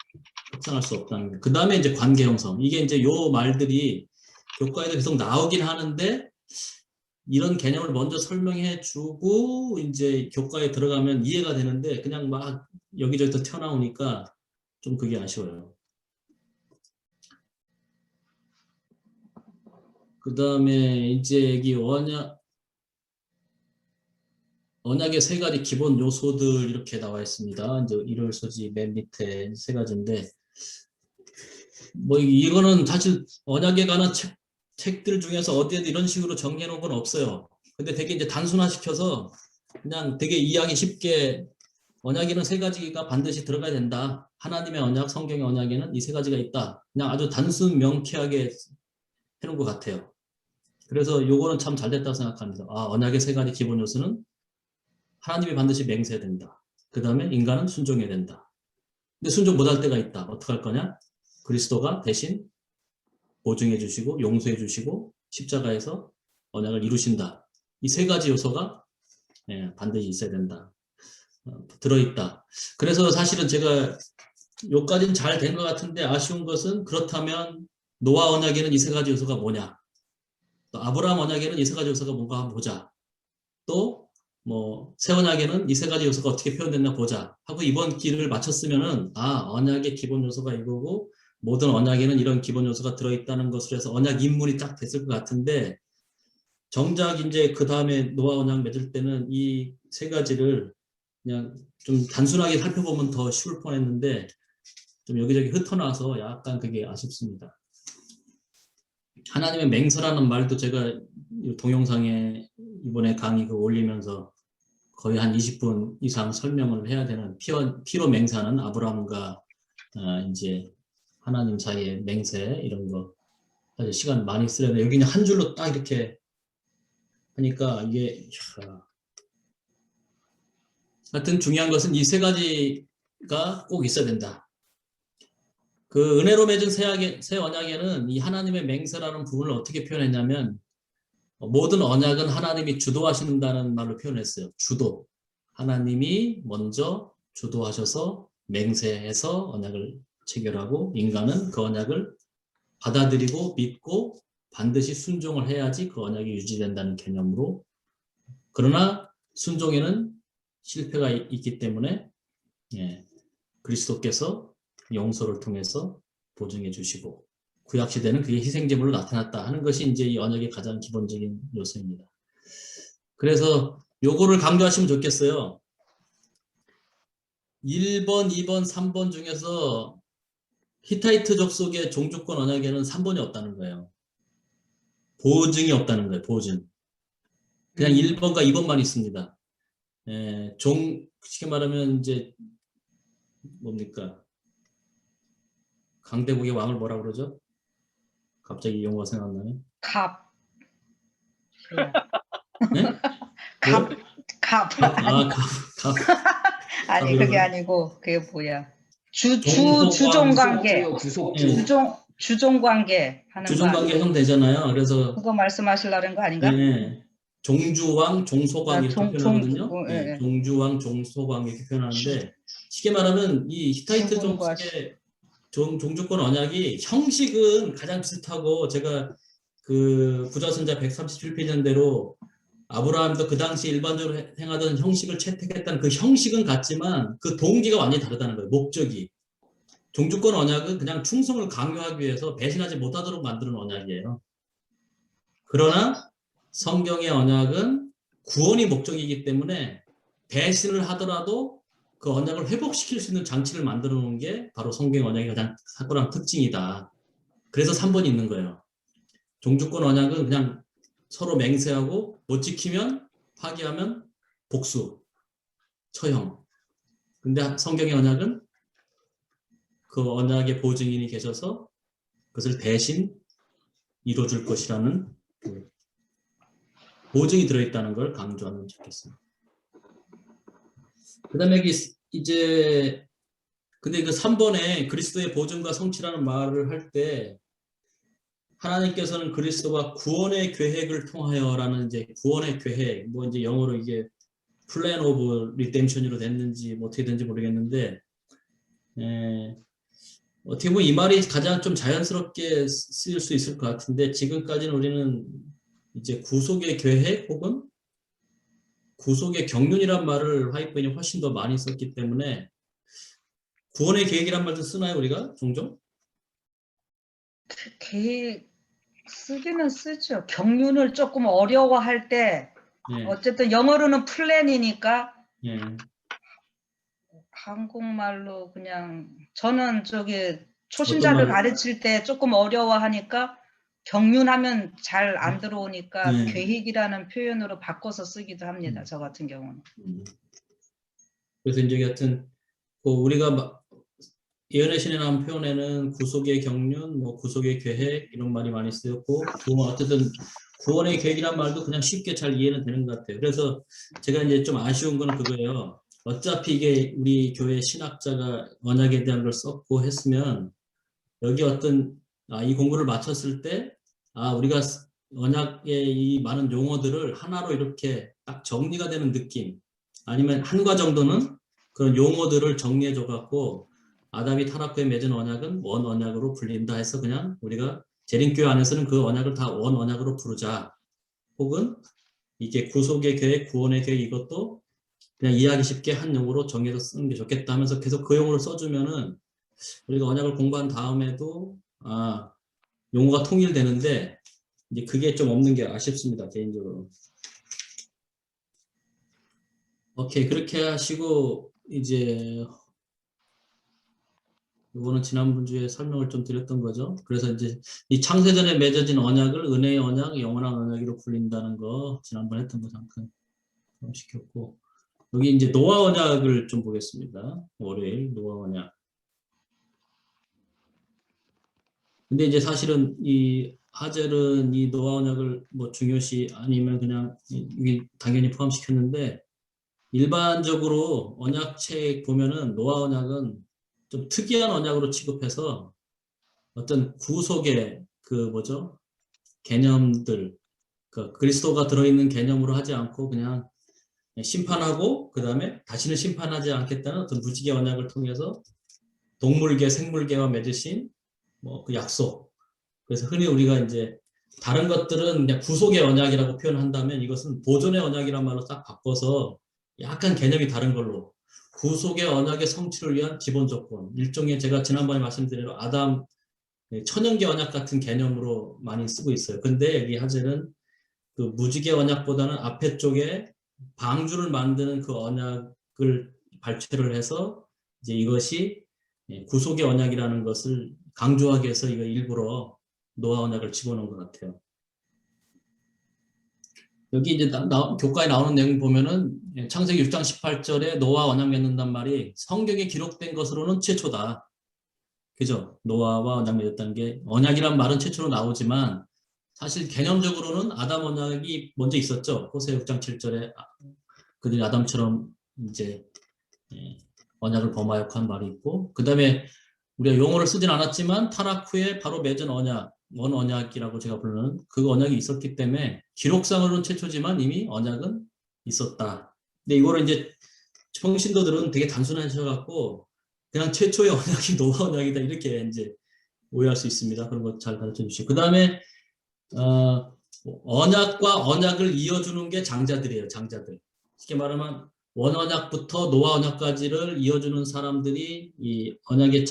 협상할 수 없다는 거. 그 다음에 이제 관계 형성. 이게 이제 요 말들이 교과에도 계속 나오긴 하는데 이런 개념을 먼저 설명해 주고 이제 교과에 들어가면 이해가 되는데 그냥 막 여기저기서 튀어나오니까 좀 그게 아쉬워요. 그 다음에 이제 여기 언약의 세 가지 기본 요소들 이렇게 나와 있습니다. 이제 일월서지 맨 밑에 세 가지인데 뭐 이거는 사실 언약에 관한 책들 중에서 어디에도 이런 식으로 정리해 놓은 건 없어요. 근데 되게 이제 단순화시켜서 그냥 되게 이해하기 쉽게 언약에는 세 가지가 반드시 들어가야 된다. 하나님의 언약, 성경의 언약에는 이 세 가지가 있다. 그냥 아주 단순 명쾌하게 해놓은 것 같아요. 그래서 요거는 참 잘 됐다고 생각합니다. 아, 언약의 세 가지 기본 요소는 하나님이 반드시 맹세해야 된다. 그 다음에 인간은 순종해야 된다. 근데 순종 못할 때가 있다. 어떻게 할 거냐? 그리스도가 대신 보증해 주시고 용서해 주시고 십자가에서 언약을 이루신다. 이 세 가지 요소가 반드시 있어야 된다. 들어있다. 그래서 사실은 제가 요까지는 잘 된 것 같은데 아쉬운 것은 그렇다면 노아 언약에는 이 세 가지 요소가 뭐냐? 또 아브라함 언약에는 이 세 가지 요소가 뭔가 한번 보자. 또 뭐 새 언약에는 이 세 가지 요소가 어떻게 표현됐나 보자 하고 이번 기를 마쳤으면은 아 언약의 기본 요소가 이거고 모든 언약에는 이런 기본 요소가 들어있다는 것으로 해서 언약 입문이 딱 됐을 것 같은데 정작 이제 그 다음에 노아 언약 맺을 때는 이 세 가지를 그냥 좀 단순하게 살펴보면 더 쉬울 뻔했는데 좀 여기저기 흩어나서 약간 그게 아쉽습니다. 하나님의 맹세라는 말도 제가 동영상에 이번에 강의 그 올리면서 거의 한 20분 이상 설명을 해야 되는 피로 맹세하는 아브라함과 이제 하나님 사이의 맹세 이런 거 사실 시간 많이 쓰려면 여기는 한 줄로 딱 이렇게 하니까 이게 하여튼 중요한 것은 이 세 가지가 꼭 있어야 된다. 그 은혜로 맺은 새 언약에는 이 하나님의 맹세라는 부분을 어떻게 표현했냐면 모든 언약은 하나님이 주도하신다는 말로 표현했어요. 주도. 하나님이 먼저 주도하셔서 맹세해서 언약을 체결하고 인간은 그 언약을 받아들이고 믿고 반드시 순종을 해야지 그 언약이 유지된다는 개념으로 그러나 순종에는 실패가 있기 때문에 그리스도께서 용서를 통해서 보증해 주시고 구약시대는 그게 희생제물로 나타났다 하는 것이 이제 이 언약의 가장 기본적인 요소입니다. 그래서 요거를 강조하시면 좋겠어요. 1번, 2번, 3번 중에서 히타이트 족속의 종주권 언약에는 3번이 없다는 거예요. 보증이 없다는 거예요. 보증. 그냥 1번과 2번만 있습니다. 쉽게 말하면 이제 뭡니까? 강대국의 왕을 뭐라 그러죠? 갑자기 이 용어가 생각나네. 갑. 네? 갑. 갑. 아니 그게 아니고 그게 뭐야? 주종관계. 주종관계 하는 거. 주종관계 형되잖아요. 그래서 그거 말씀하시려는 거 아닌가? 네. 종주왕, 종소광 이렇게 표현하거든요. 네. 종주왕, 종소광 이렇게 표현하는데 쉽게 말하면 이 히타이트 족속의 종주권 언약이 형식은 가장 비슷하고 제가 그 부자선자 137페이지인 대로 아브라함도 그 당시 일반적으로 행하던 형식을 채택했다는 그 형식은 같지만 그 동기가 완전히 다르다는 거예요. 목적이. 종주권 언약은 그냥 충성을 강요하기 위해서 배신하지 못하도록 만드는 언약이에요. 그러나 성경의 언약은 구원이 목적이기 때문에 배신을 하더라도 그 언약을 회복시킬 수 있는 장치를 만들어 놓은 게 바로 성경의 언약의 가장 탁월한 특징이다. 그래서 3번이 있는 거예요. 종주권 언약은 그냥 서로 맹세하고 못 지키면 파기하면 복수, 처형. 근데 성경의 언약은 그 언약의 보증인이 계셔서 그것을 대신 이루어줄 것이라는 보증이 들어있다는 걸 강조하면 좋겠습니다. 그 다음에 이제 근데 그 3번에 그리스도의 보증과 성취라는 말을 할 때 하나님께서는 그리스도와 구원의 계획을 통하여라는 이제 구원의 계획, 뭐 이제 영어로 이게 플랜 오브 리뎀션으로 됐는지 뭐 어떻게 된지 모르겠는데 어떻게 보면 이 말이 가장 좀 자연스럽게 쓰일 수 있을 것 같은데 지금까지는 우리는 이제 구속의 계획 혹은 구속의 경륜이란 말을 화이트인이 훨씬 더 많이 썼기 때문에 구원의 계획이란 말도 쓰나요 우리가 종종? 계획 쓰기는 쓰죠. 경륜을 조금 어려워할 때 예, 어쨌든 영어로는 플랜이니까 예. 한국말로 그냥 저는 저기 어떤 초신자들 말로? 가르칠 때 조금 어려워하니까 경륜하면 잘 안 들어오니까 네. 계획이라는 표현으로 바꿔서 쓰기도 합니다. 음. 저 같은 경우는. 그래서 이제 여하튼 우리가 예언의 신에 나온 표현에는 구속의 경륜, 뭐 구속의 계획 이런 말이 많이 쓰였고 어쨌든 구원의 계획이란 말도 그냥 쉽게 잘 이해는 되는 것 같아요. 그래서 제가 이제 좀 아쉬운 건 그거예요. 어차피 이게 우리 교회 신학자가 언약에 대한 걸 썼고 했으면 여기 어떤 이 공부를 마쳤을 때 우리가 언약의 이 많은 용어들을 하나로 이렇게 딱 정리가 되는 느낌 아니면 한과 정도는 그런 용어들을 정리해 줘 갖고 아담이 타락 후에 맺은 언약은 원 언약으로 불린다 해서 그냥 우리가 재림교회 안에서는 그 언약을 다 원 언약으로 부르자. 혹은 이게 구속의 계획, 구원의 계획 이것도 그냥 이해하기 쉽게 한 용어로 정해서 쓰는 게 좋겠다 하면서 계속 그 용어를 써주면은 우리가 언약을 공부한 다음에도 용어가 통일되는데 이제 그게 좀 없는 게 아쉽습니다. 개인적으로. 오케이, 그렇게 하시고 이제 이거는 지난번 주에 설명을 좀 드렸던 거죠. 그래서 이제 이 창세전에 맺어진 언약을 은혜의 언약, 영원한 언약으로 불린다는 거 지난번 했던 거 잠깐 시켰고 여기 이제 노아 언약을 좀 보겠습니다. 월요일 노아 언약. 근데 이제 사실은 이 하젤은 이 노아 언약을 뭐 중요시 아니면 그냥 이게 당연히 포함시켰는데 일반적으로 언약책 보면은 노아 언약은 좀 특이한 언약으로 취급해서 어떤 구속의 개념들, 그리스도가 들어있는 개념으로 하지 않고 그냥 심판하고 그 다음에 다시는 심판하지 않겠다는 어떤 무지개 언약을 통해서 동물계, 생물계와 맺으신 그 약속. 그래서 흔히 우리가 이제 다른 것들은 그냥 구속의 언약이라고 표현한다면 이것은 보존의 언약이란 말로 딱 바꿔서 약간 개념이 다른 걸로 구속의 언약의 성취를 위한 기본 조건, 일종의 제가 지난번에 말씀드린 아담 천연계 언약 같은 개념으로 많이 쓰고 있어요. 근데 여기 하재는 그 무지개 언약보다는 앞에 쪽에 방주를 만드는 그 언약을 발췌를 해서 이제 이것이 구속의 언약이라는 것을 강조하기 위해서 이거 일부러 노아 언약을 집어넣은 것 같아요. 여기 이제 교과에 나오는 내용 보면은 창세기 6장 18절에 노아 언약 맺는단 말이 성경에 기록된 것으로는 최초다. 그죠? 노아와 언약 맺었다는 게 언약이란 말은 최초로 나오지만 사실 개념적으로는 아담 언약이 먼저 있었죠. 호세 6장 7절에 그들이 아담처럼 이제 언약을 범하였고 한 말이 있고 그 다음에 우리가 용어를 쓰진 않았지만 타락 후에 바로 맺은 언약, 원 언약이라고 제가 부르는 그 언약이 있었기 때문에 기록상으로는 최초지만 이미 언약은 있었다. 근데 이거를 이제 평신도들은 되게 단순하셔갖고 그냥 최초의 언약이 노아 언약이다 이렇게 이제 오해할 수 있습니다. 그런 거 잘 가르쳐 주시고 그 다음에 언약과 언약을 이어주는 게 장자들이에요. 장자들. 쉽게 말하면 원언약부터 노아 언약까지를 이어주는 사람들이 이 언약의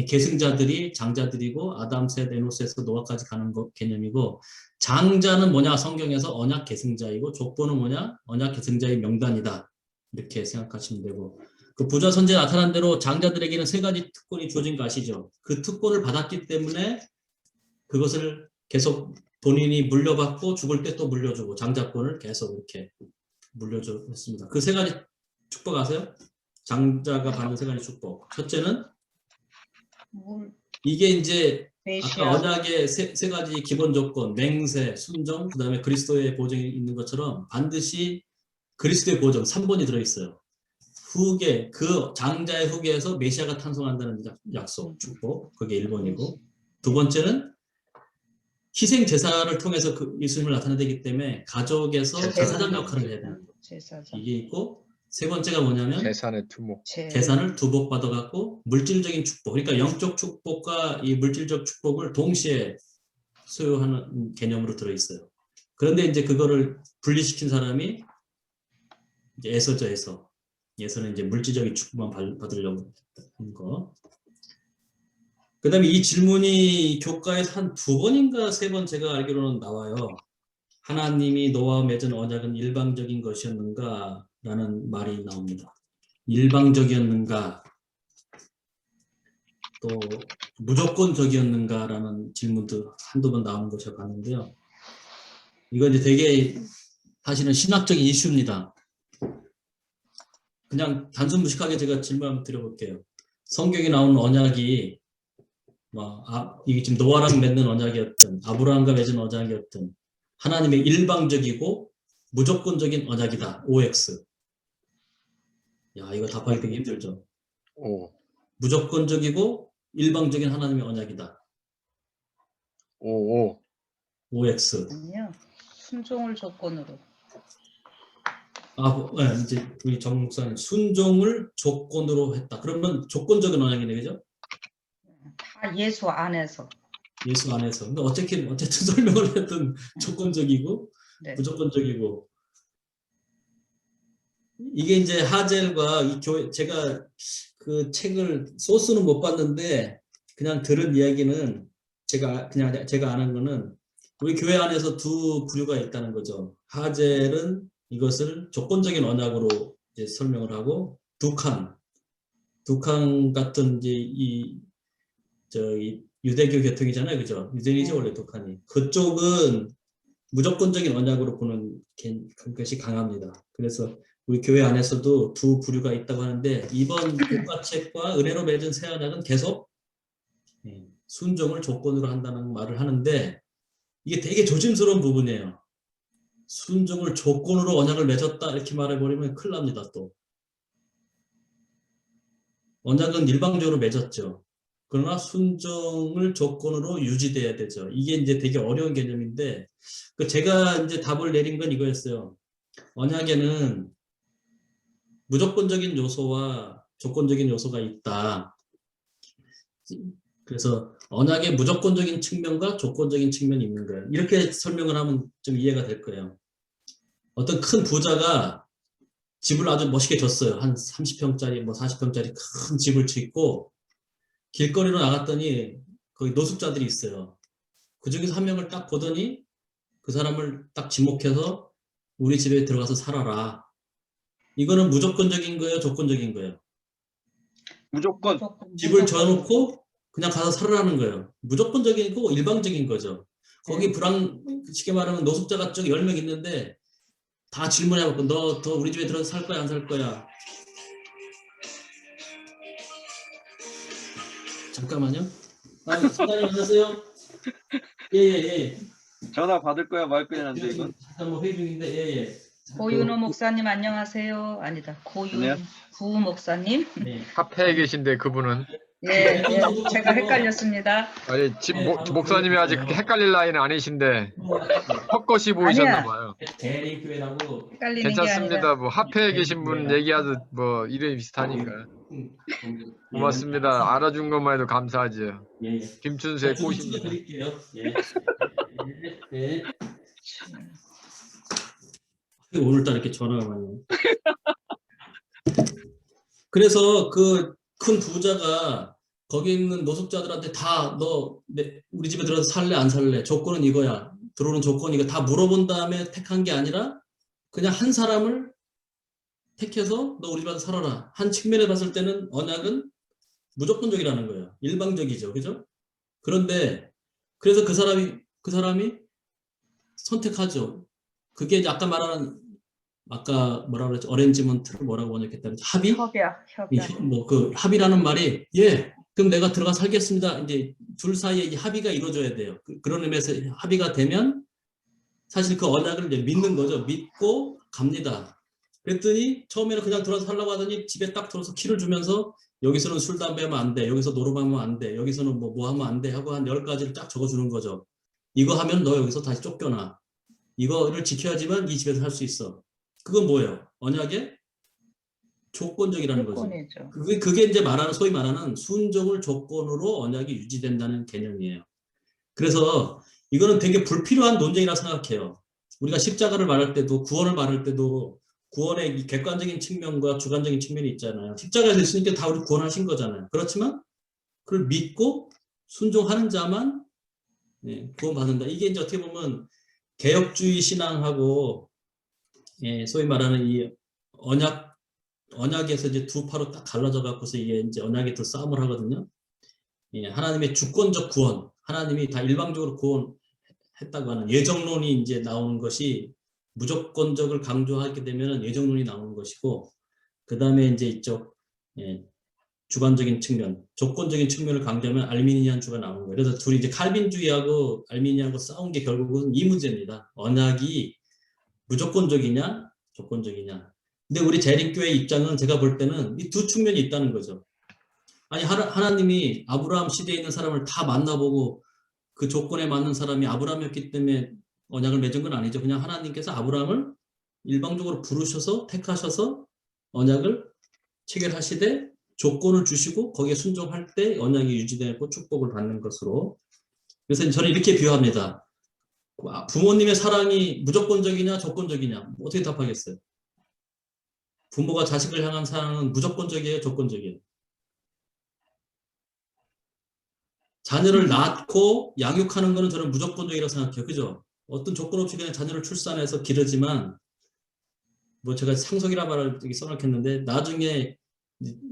계승자들이 장자들이고 아담 셋, 에노스에서 노아까지 가는 개념이고 장자는 뭐냐 성경에서 언약 계승자이고 족보는 뭐냐 언약 계승자의 명단이다 이렇게 생각하시면 되고 그 부자 선지에 나타난 대로 장자들에게는 세 가지 특권이 주어진 거 아시죠? 그 특권을 받았기 때문에 그것을 계속 본인이 물려받고 죽을 때 또 물려주고 장자권을 계속 이렇게 물려줬습니다. 그 세 가지 축복 아세요? 장자가 받는 세 가지 축복. 첫째는 이게 이제 아까 언약의 세 가지 기본 조건, 맹세, 순종, 그 다음에 그리스도의 보증이 있는 것처럼 반드시 그리스도의 보증 3번이 들어있어요. 후계, 그 장자의 후계에서 메시아가 탄생한다는 약속, 축복. 그게 1번이고 두 번째는 희생 제사를 통해서 그 예수님을 나타내기 때문에 가족에서 제사장 역할을 해야 되는 거. 이게 있고 세 번째가 뭐냐면 재산의 두목. 재산을 두복 받아갖고 물질적인 축복, 그러니까 영적 축복과 이 물질적 축복을 동시에 소유하는 개념으로 들어있어요. 그런데 이제 그거를 분리시킨 사람이 이제 에서죠, 에서. 에서는 이제 물질적인 축복만 받으려고 하는 거. 그 다음에 이 질문이 교과에서 한 2번인가 3번 제가 알기로는 나와요. 하나님이 노아와 맺은 언약은 일방적인 것이었는가? 라는 말이 나옵니다. 일방적이었는가? 또 무조건적이었는가? 라는 질문도 한두 번 나온 거 제가 봤는데요. 이거 이제 되게 사실은 신학적인 이슈입니다. 그냥 단순 무식하게 제가 질문 한번 드려볼게요. 성경에 나오는 언약이 이게 지금 노아랑 맺는 언약이었든 아브라함과 맺은 언약이었든 하나님의 일방적이고 무조건적인 언약이다. OX. 야, 이거 답하기 되게 힘들죠. 오. 무조건적이고 일방적인 하나님의 언약이다. 오. OX. 아니요. 순종을 조건으로. 네, 이제 우리 정 목사님 순종을 조건으로 했다. 그러면 조건적인 언약이네, 그죠? 다 예수 안에서. 예수 안에서. 근데 어쨌든 설명을 했던 조건적이고 네. 무조건적이고. 이게 이제 하젤과 이 교회, 제가 그 책을 소스는 못 봤는데 그냥 들은 이야기는 제가 아는 거는 우리 교회 안에서 두 부류가 있다는 거죠. 하젤은 이것을 조건적인 언약으로 이제 설명을 하고 두칸 같은 이제 저기 유대교 계통이잖아요, 그죠? 유대인이죠 원래 두칸이. 그쪽은 무조건적인 언약으로 보는 것이 강합니다. 그래서 우리 교회 안에서도 두 부류가 있다고 하는데 이번 교과책과 은혜로 맺은 새 언약은 계속 순종을 조건으로 한다는 말을 하는데 이게 되게 조심스러운 부분이에요. 순종을 조건으로 언약을 맺었다 이렇게 말해버리면 큰일 납니다. 또 언약은 일방적으로 맺었죠. 그러나 순종을 조건으로 유지돼야 되죠. 이게 이제 되게 어려운 개념인데 제가 이제 답을 내린 건 이거였어요. 언약에는 무조건적인 요소와 조건적인 요소가 있다. 그래서 언약의 무조건적인 측면과 조건적인 측면이 있는 거예요. 이렇게 설명을 하면 좀 이해가 될 거예요. 어떤 큰 부자가 집을 아주 멋있게 졌어요. 한 30평짜리, 40평짜리 큰 집을 짓고 길거리로 나갔더니 거기 노숙자들이 있어요. 그 중에서 한 명을 딱 보더니 그 사람을 딱 지목해서 우리 집에 들어가서 살아라. 이거는 무조건적인 거예요? 조건적인 거예요? 무조건. 집을 져놓고 그냥 가서 살아라는 거예요. 무조건적이고 일방적인 거죠. 거기 쉽게 말하면 노숙자가 쭉 10명 있는데 다 질문해갖고 너 우리 집에 들어서 살 거야 안 살 거야? 잠깐만요. 사장님 안녕하세요. 예. 전화 받을 거야 말 거야 한데 이건. 잠깐 회의 중인데 예. 고윤호 목사님 안녕하세요. 아니다. 네. 구 목사님. 네. 카페에 계신데 그분은 예, 제가 헷갈렸습니다. 아니 목사님이 아직 그렇게 헷갈릴 나이는 아니신데 헛것이 보이셨나 봐요. 대리교회라고 헷갈리는 게 괜찮습니다. 아니라 뭐 합회에 계신 분 얘기하듯 뭐 이름이 비슷하니까. 고맙습니다. 알아준 것만 해도 감사하죠. 예. 김춘수의 꽃입니다. 드릴게요. 예. 네. 오늘따라 이렇게 전화가 많이 오네. 그래서 그 큰 부자가 거기 있는 노숙자들한테 다 우리 집에 들어서 살래 안 살래? 조건은 이거야. 들어오는 조건이 이거 다 물어본 다음에 택한 게 아니라 그냥 한 사람을 택해서 너 우리 집에 와서 살아라. 한 측면에 봤을 때는 언약은 무조건적이라는 거예요. 일방적이죠. 그죠? 그런데 그래서 그 사람이 선택하죠. 그게 이제 아까 말하는 뭐라 그랬죠? 어레인지먼트를 뭐라고 번역했다는 합의? 협약. 그 합의라는 말이 그럼 내가 들어가 살겠습니다. 이제 둘 사이에 이 합의가 이루어져야 돼요. 그런 의미에서 합의가 되면 사실 그 언약을 이제 믿는 거죠. 믿고 갑니다. 그랬더니 처음에는 그냥 들어와서 살라고 하더니 집에 딱 들어서 키를 주면서 여기서는 술 담배 하면 안 돼. 여기서 노름하면 안 돼. 여기서는 뭐 하면 안 돼. 하고 한 10가지를 딱 적어주는 거죠. 이거 하면 너 여기서 다시 쫓겨나. 이거를 지켜야지만 이 집에서 살 수 있어. 그건 뭐예요? 언약의 조건적이라는 거죠. 조건이죠. 그게 이제 소위 말하는 순종을 조건으로 언약이 유지된다는 개념이에요. 그래서 이거는 되게 불필요한 논쟁이라 생각해요. 우리가 십자가를 말할 때도, 구원을 말할 때도 구원의 이 객관적인 측면과 주관적인 측면이 있잖아요. 십자가에서 있으니까 다 우리 구원하신 거잖아요. 그렇지만 그걸 믿고 순종하는 자만 구원받는다. 이게 이제 어떻게 보면 개혁주의 신앙하고 소위 말하는 이 언약에서 이제 두 파로 딱 갈라져 갖고서 이게 이제 언약에 또 싸움을 하거든요. 하나님의 주권적 구원, 하나님이 다 일방적으로 구원했다고 하는 예정론이 이제 나오는 것이 무조건적을 강조하게 되면 예정론이 나오는 것이고, 그 다음에 이제 이쪽 주관적인 측면, 조건적인 측면을 강조하면 알미니안주가 나오는 거예요. 그래서 둘이 이제 칼빈주의하고 알미니안하고 싸운 게 결국은 이 문제입니다. 언약이 무조건적이냐, 조건적이냐. 근데 우리 재림교회 입장은 제가 볼 때는 이 두 측면이 있다는 거죠. 아니 하나님이 아브라함 시대에 있는 사람을 다 만나보고 그 조건에 맞는 사람이 아브라함이었기 때문에 언약을 맺은 건 아니죠. 그냥 하나님께서 아브라함을 일방적으로 부르셔서 택하셔서 언약을 체결하시되 조건을 주시고 거기에 순종할 때 언약이 유지되고 축복을 받는 것으로. 그래서 저는 이렇게 비유합니다. 부모님의 사랑이 무조건적이냐 조건적이냐 어떻게 답하겠어요? 부모가 자식을 향한 사랑은 무조건적이에요, 조건적이에요? 자녀를 낳고 양육하는 거는 저는 무조건적이라고 생각해요. 그죠? 어떤 조건 없이 그냥 자녀를 출산해서 기르지만, 뭐 제가 상속이라 말을 써놓겠는데, 나중에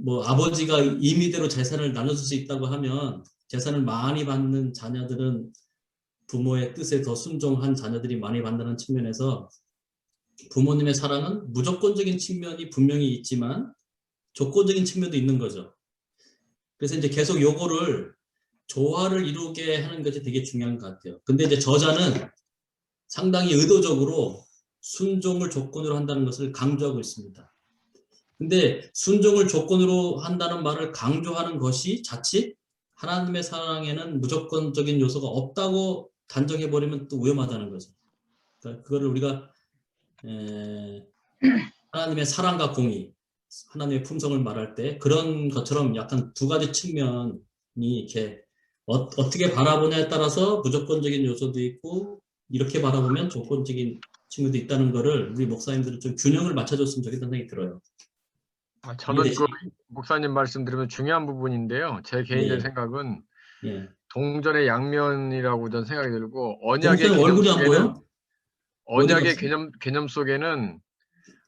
뭐 아버지가 임의대로 재산을 나눠줄 수 있다고 하면 재산을 많이 받는 자녀들은 부모의 뜻에 더 순종한 자녀들이 많이 받는다는 측면에서 부모님의 사랑은 무조건적인 측면이 분명히 있지만 조건적인 측면도 있는 거죠. 그래서 이제 계속 요거를 조화를 이루게 하는 것이 되게 중요한 것 같아요. 근데 이제 저자는 상당히 의도적으로 순종을 조건으로 한다는 것을 강조하고 있습니다. 근데 순종을 조건으로 한다는 말을 강조하는 것이 자칫 하나님의 사랑에는 무조건적인 요소가 없다고 단정해버리면 또 위험하다는 거죠. 그러니까 그거를 우리가 하나님의 사랑과 공의, 하나님의 품성을 말할 때 그런 것처럼 약간 두 가지 측면이 이렇게 어떻게 바라보냐에 따라서 무조건적인 요소도 있고 이렇게 바라보면 조건적인 친구도 있다는 거를 우리 목사님들은 좀 균형을 맞춰줬으면 좋겠다는 생각이 들어요. 저는 그 목사님 말씀 들으면 중요한 부분인데요. 제 개인적인 생각은 동전의 양면이라고 저는 생각이 들고, 언약의 개념 속에는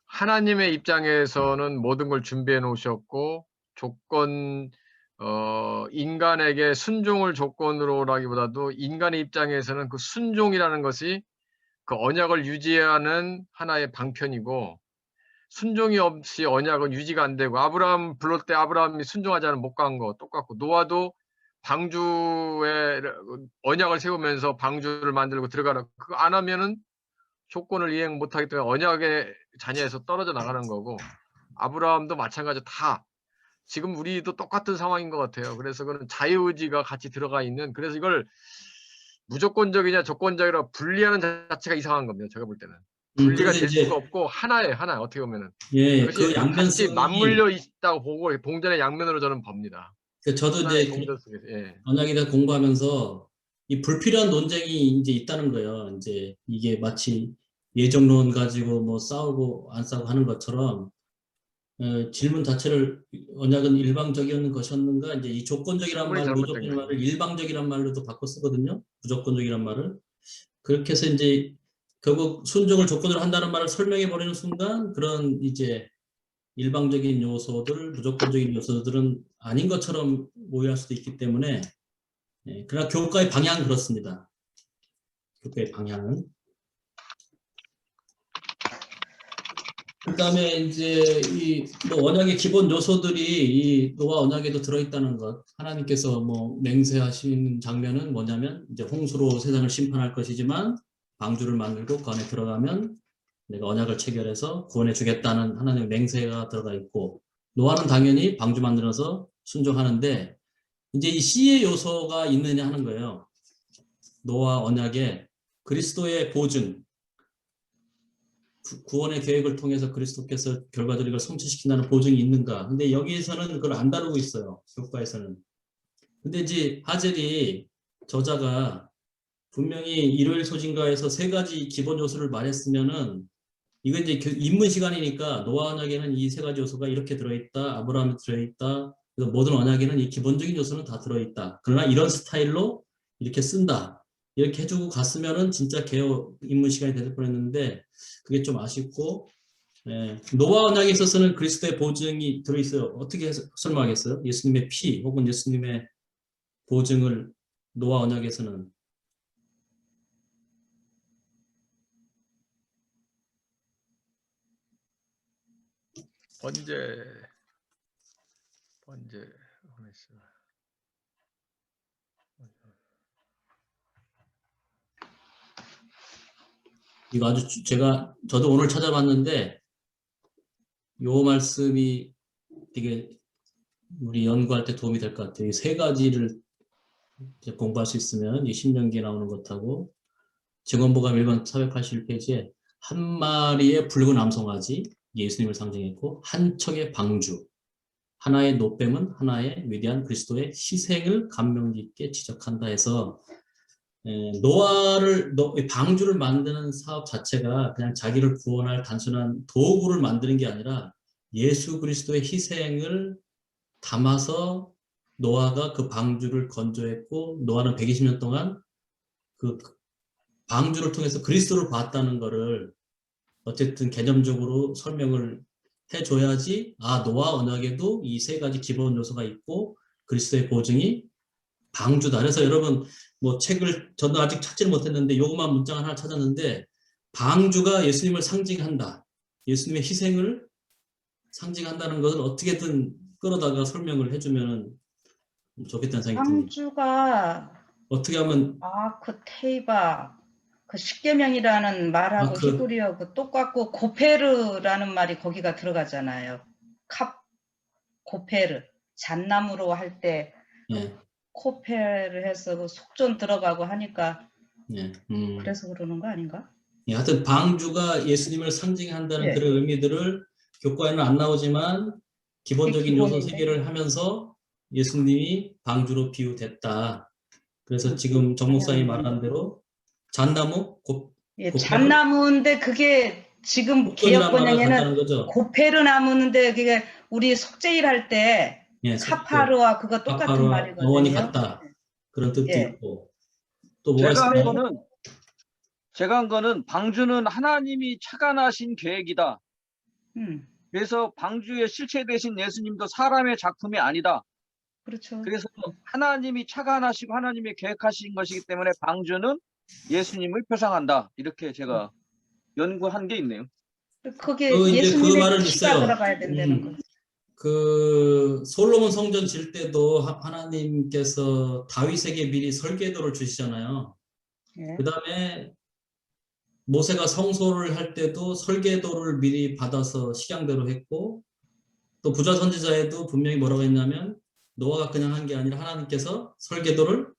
하나님의 입장에서는 모든 걸 준비해 놓으셨고, 인간에게 순종을 조건으로라기보다도 인간의 입장에서는 그 순종이라는 것이 그 언약을 유지하는 하나의 방편이고, 순종이 없이 언약은 유지가 안 되고, 아브라함 불렀을 때 아브라함이 순종하지 않으면 못 간 거 똑같고, 노아도 방주에 언약을 세우면서 방주를 만들고 들어가라, 그거 안 하면은 조건을 이행 못하기 때문에 언약의 자녀에서 떨어져 나가는 거고, 아브라함도 마찬가지로 다 지금 우리도 똑같은 상황인 것 같아요. 그래서 그런 자유의지가 같이 들어가 있는, 그래서 이걸 무조건적이냐 조건적이라 분리하는 자체가 이상한 겁니다. 제가 볼 때는 분리가 될 수가 없고 하나 어떻게 보면은 그것이 그 같이 맞물려 있다고 보고 동전의 양면으로 저는 봅니다. 저도 이제 언약에 대해서 공부하면서 이 불필요한 논쟁이 이제 있다는 거예요. 이제 이게 마치 예정론 가지고 뭐 싸우고 안 싸우고 하는 것처럼 질문 자체를 언약은 일방적이었는 것이었는가, 이제 이 조건적이란 말, 무조건이란 말을 일방적이란 말로도 바꿔 쓰거든요. 무조건적이란 말을. 그렇게 해서 이제 결국 순종을 조건으로 한다는 말을 설명해 버리는 순간 그런 이제 일방적인 요소들, 무조건적인 요소들은 아닌 것처럼 오해할 수도 있기 때문에, 그러나 교과의 방향은 그렇습니다. 교과의 방향은. 그 다음에 이제 이 뭐 언약의 기본 요소들이 이 노아 언약에도 들어있다는 것, 하나님께서 뭐 맹세하신 장면은 뭐냐면 이제 홍수로 세상을 심판할 것이지만 방주를 만들고 그 안에 들어가면 내가 언약을 체결해서 구원해 주겠다는 하나님의 맹세가 들어가 있고, 노아는 당연히 방주 만들어서 순종하는데 이제 이 씨의 요소가 있느냐 하는 거예요. 노아 언약에 그리스도의 보증, 구원의 계획을 통해서 그리스도께서 결과적으로 이걸 성취시킨다는 보증이 있는가? 근데 여기에서는 그걸 안 다루고 있어요. 교과에서는. 근데 이제 하젤이 저자가 분명히 일요일 소진가에서 세 가지 기본 요소를 말했으면은 이거 이제 입문 시간이니까 노아 언약에는 이 세 가지 요소가 이렇게 들어있다. 아브라함이 들어있다. 그래서 모든 언약에는 이 기본적인 요소는 다 들어있다. 그러나 이런 스타일로 이렇게 쓴다. 이렇게 해주고 갔으면은 진짜 개혁 입문 시간이 될 뻔했는데 그게 좀 아쉽고, 노아 언약에 있어서는 그리스도의 보증이 들어있어요. 어떻게 설명하겠어요? 예수님의 피 혹은 예수님의 보증을 노아 언약에서는 번제 이거 아주 저도 오늘 찾아봤는데 요 말씀이 되게 우리 연구할 때 도움이 될 것 같아요. 이 세 가지를 이제 공부할 수 있으면 이 신명기에 나오는 것하고 증언보감 1번 481페이지에 한 마리의 붉은 암송아지 예수님을 상징했고 한 척의 방주, 하나의 노뱀은 하나의 위대한 그리스도의 희생을 감명 깊게 지적한다 해서 방주를 만드는 사업 자체가 그냥 자기를 구원할 단순한 도구를 만드는 게 아니라 예수 그리스도의 희생을 담아서 노아가 그 방주를 건조했고 노아는 120년 동안 그 방주를 통해서 그리스도를 봤다는 거를 어쨌든 개념적으로 설명을 해줘야지 노아 언약에도 이 세 가지 기본 요소가 있고 그리스도의 보증이 방주다. 그래서 여러분 뭐 책을 저도 아직 찾지를 못했는데 요것만 문장 하나 찾았는데 방주가 예수님을 상징한다. 예수님의 희생을 상징한다는 것을 어떻게든 끌어다가 설명을 해주면 좋겠다는 생각이 듭니다. 방주가 어떻게 하면 그 테이바 그 십계명이라는 말하고 히브리어 그 똑같고 고페르라는 말이 거기가 들어가잖아요. 고페르 잣나무로 할 때 코페르 해서 그 속전 들어가고 하니까 그래서 그러는 거 아닌가? 하여튼 방주가 예수님을 상징한다는 그런 의미들을 교과에는 안 나오지만 기본적인 요소 세 개를 하면서 예수님이 방주로 비유됐다. 그래서 지금 정 목사님이 말한 대로 잣나무? 잣나무인데 그게 지금 개역 번역에는 고페르 나무인데 그게 우리 속죄일 할 때 카파르와 그거 똑같은 말이거든요. 어원이 같다. 그런 뜻도 있고. 또 뭐가 제가 한 거는 방주는 하나님이 착안하신 계획이다. 그래서 방주의 실체 되신 예수님도 사람의 작품이 아니다. 그렇죠. 그래서 하나님이 착안하시고 하나님이 계획하신 것이기 때문에 방주는 예수님을 표상한다. 이렇게 제가 연구한 게 있네요. 그게 예수님의 피가 들어가야 된다는 거죠. 그 솔로몬 성전 질 때도 하나님께서 다윗에게 미리 설계도를 주시잖아요. 그 다음에 모세가 성소를 할 때도 설계도를 미리 받아서 식양대로 했고 또 부자 선지자에도 분명히 뭐라고 했냐면 노아가 그냥 한 게 아니라 하나님께서 설계도를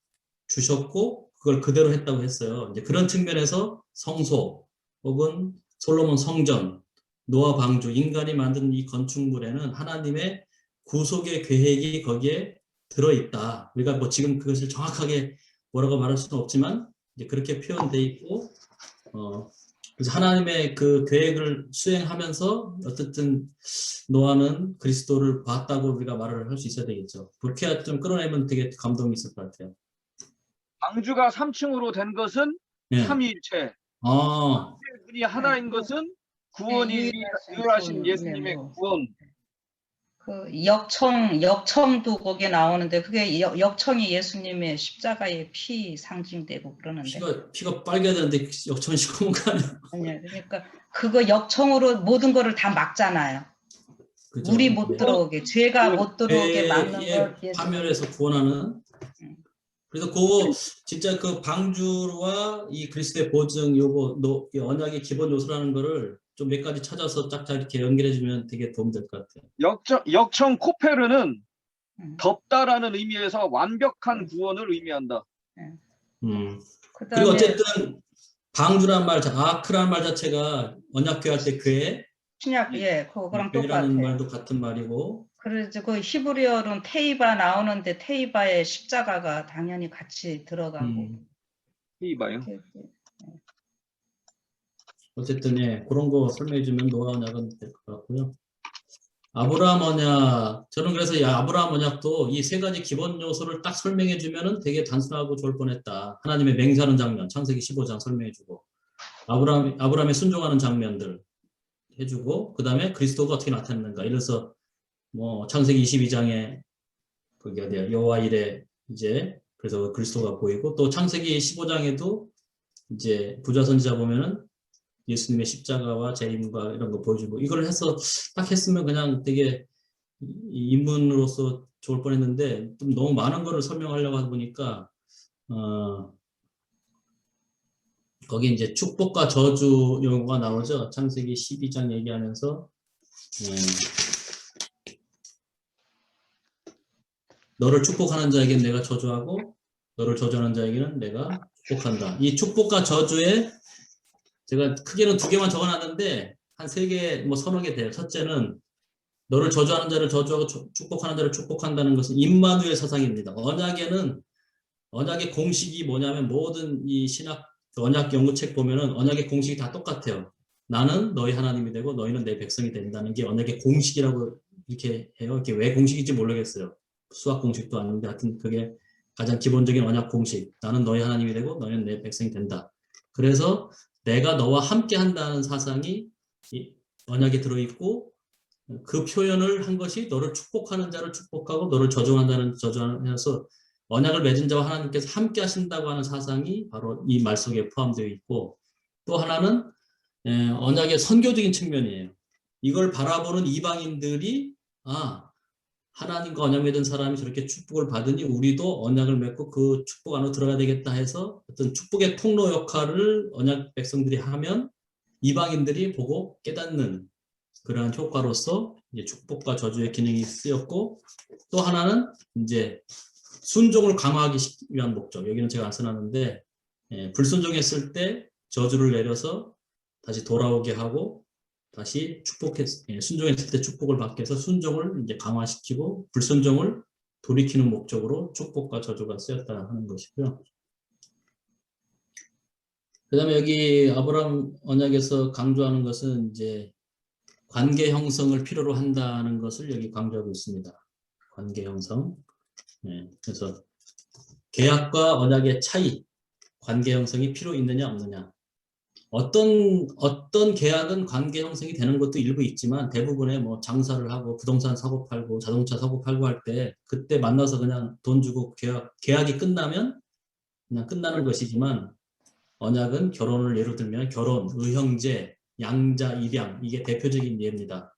주셨고 그걸 그대로 했다고 했어요. 이제 그런 측면에서 성소 혹은 솔로몬 성전, 노아 방주, 인간이 만든 이 건축물에는 하나님의 구속의 계획이 거기에 들어있다. 우리가 뭐 지금 그것을 정확하게 뭐라고 말할 수는 없지만 이제 그렇게 표현되어 있고 그래서 하나님의 그 계획을 수행하면서 어쨌든 노아는 그리스도를 봤다고 우리가 말을 할 수 있어야 되겠죠. 그렇게 좀 끌어내면 되게 감동이 있을 것 같아요. 방주가 3층으로 된 것은 삼위일체. 분이 하나인 것은 구원이 유일하신 예수님의 구원. 그 역청도 거기에 나오는데 그게 역청이 예수님의 십자가의 피 상징되고 그러는데. 피가 빨개야 되는데 역청이 시커먼 거 아니야? 아니요. 그러니까 그거 역청으로 모든 거를 다 막잖아요. 그죠? 물이 못 들어오게, 죄가 못 들어오게 막는 걸 파멸해서 구원하는. 그래서 그거 진짜 그 방주와 이 그리스도의 보증 요거 언약의 기본 요소라는 거를 좀 몇 가지 찾아서 짝짝 이렇게 연결해주면 되게 도움 될 것 같아요. 역청 코페르는 덮다라는 의미에서 완벽한 구원을 의미한다. 그리고 어쨌든 방주란 말, 아크란 말 자체가 언약궤 할 때 궤, 신약 그거랑 궤라는 똑같아요. 말도 같은 말이고. 그래서 그 히브리어로는 테이바 나오는데 테이바에 십자가가 당연히 같이 들어가고. 이봐요. 어쨌든 그런 거 설명해 주면 노아 언약은 될 것 같고요. 아브라함 언약, 저는 그래서 이 아브라함 언약도 이 세 가지 기본 요소를 딱 설명해 주면은 되게 단순하고 좋을 뻔했다. 하나님의 맹세하는 장면, 창세기 15장 설명해 주고, 아브라함의 순종하는 장면들 해주고, 그 다음에 그리스도가 어떻게 나타났는가. 이래서 뭐 창세기 22장에 그게 어디야, 여호와 이레 이제 그래서 그리스도가 보이고, 또 창세기 15장에도 이제 부자 선지자 보면은 예수님의 십자가와 재림과 이런 거 보여주고, 이걸 해서 딱 했으면 그냥 되게 인문으로서 좋을 뻔했는데 좀 너무 많은 거를 설명하려고 하다 보니까 거기 이제 축복과 저주 용어가 나오죠. 창세기 12장 얘기하면서 너를 축복하는 자에게는 내가 저주하고 너를 저주하는 자에게는 내가 축복한다. 이 축복과 저주에 제가 크게는 2개만 적어놨는데 한 3개, 뭐 3-4개 돼요. 첫째는 너를 저주하는 자를 저주하고 축복하는 자를 축복한다는 것은 임마누엘 사상입니다. 언약의 공식이 뭐냐면 모든 이 신학 언약 연구책 보면은 언약의 공식이 다 똑같아요. 나는 너희 하나님이 되고 너희는 내 백성이 된다는 게 언약의 공식이라고 이렇게 해요. 이게 왜 공식인지 모르겠어요. 수학 공식도 아닌데 하여튼 그게 가장 기본적인 언약 공식. 나는 너희 하나님이 되고 너희는 내 백성이 된다. 그래서 내가 너와 함께 한다는 사상이 이 언약에 들어있고, 그 표현을 한 것이 너를 축복하는 자를 축복하고 너를 저주하는 자는 저주하면서 언약을 맺은 자와 하나님께서 함께 하신다고 하는 사상이 바로 이 말 속에 포함되어 있고, 또 하나는 언약의 선교적인 측면이에요. 이걸 바라보는 이방인들이 하나님과 언약 맺은 사람이 저렇게 축복을 받으니 우리도 언약을 맺고 그 축복 안으로 들어가야 되겠다 해서 어떤 축복의 통로 역할을 언약 백성들이 하면 이방인들이 보고 깨닫는 그러한 효과로서 이제 축복과 저주의 기능이 쓰였고, 또 하나는 이제 순종을 강화하기 위한 목적. 여기는 제가 안 써놨는데 불순종했을 때 저주를 내려서 다시 돌아오게 하고, 다시 순종했을 때 축복을 받게 해서 순종을 이제 강화시키고 불순종을 돌이키는 목적으로 축복과 저주가 쓰였다 하는 것이고요. 그 다음에 여기 아브라함 언약에서 강조하는 것은 이제 관계 형성을 필요로 한다는 것을 여기 강조하고 있습니다. 관계 형성. 그래서 계약과 언약의 차이, 관계 형성이 필요 있느냐 없느냐. 어떤 계약은 관계 형성이 되는 것도 일부 있지만 대부분의 뭐 장사를 하고 부동산 사고 팔고 자동차 사고 팔고 할 때 그때 만나서 그냥 돈 주고 계약이 끝나면 그냥 끝나는 것이지만, 언약은 결혼을 예로 들면 결혼, 의형제, 양자, 입양, 이게 대표적인 예입니다.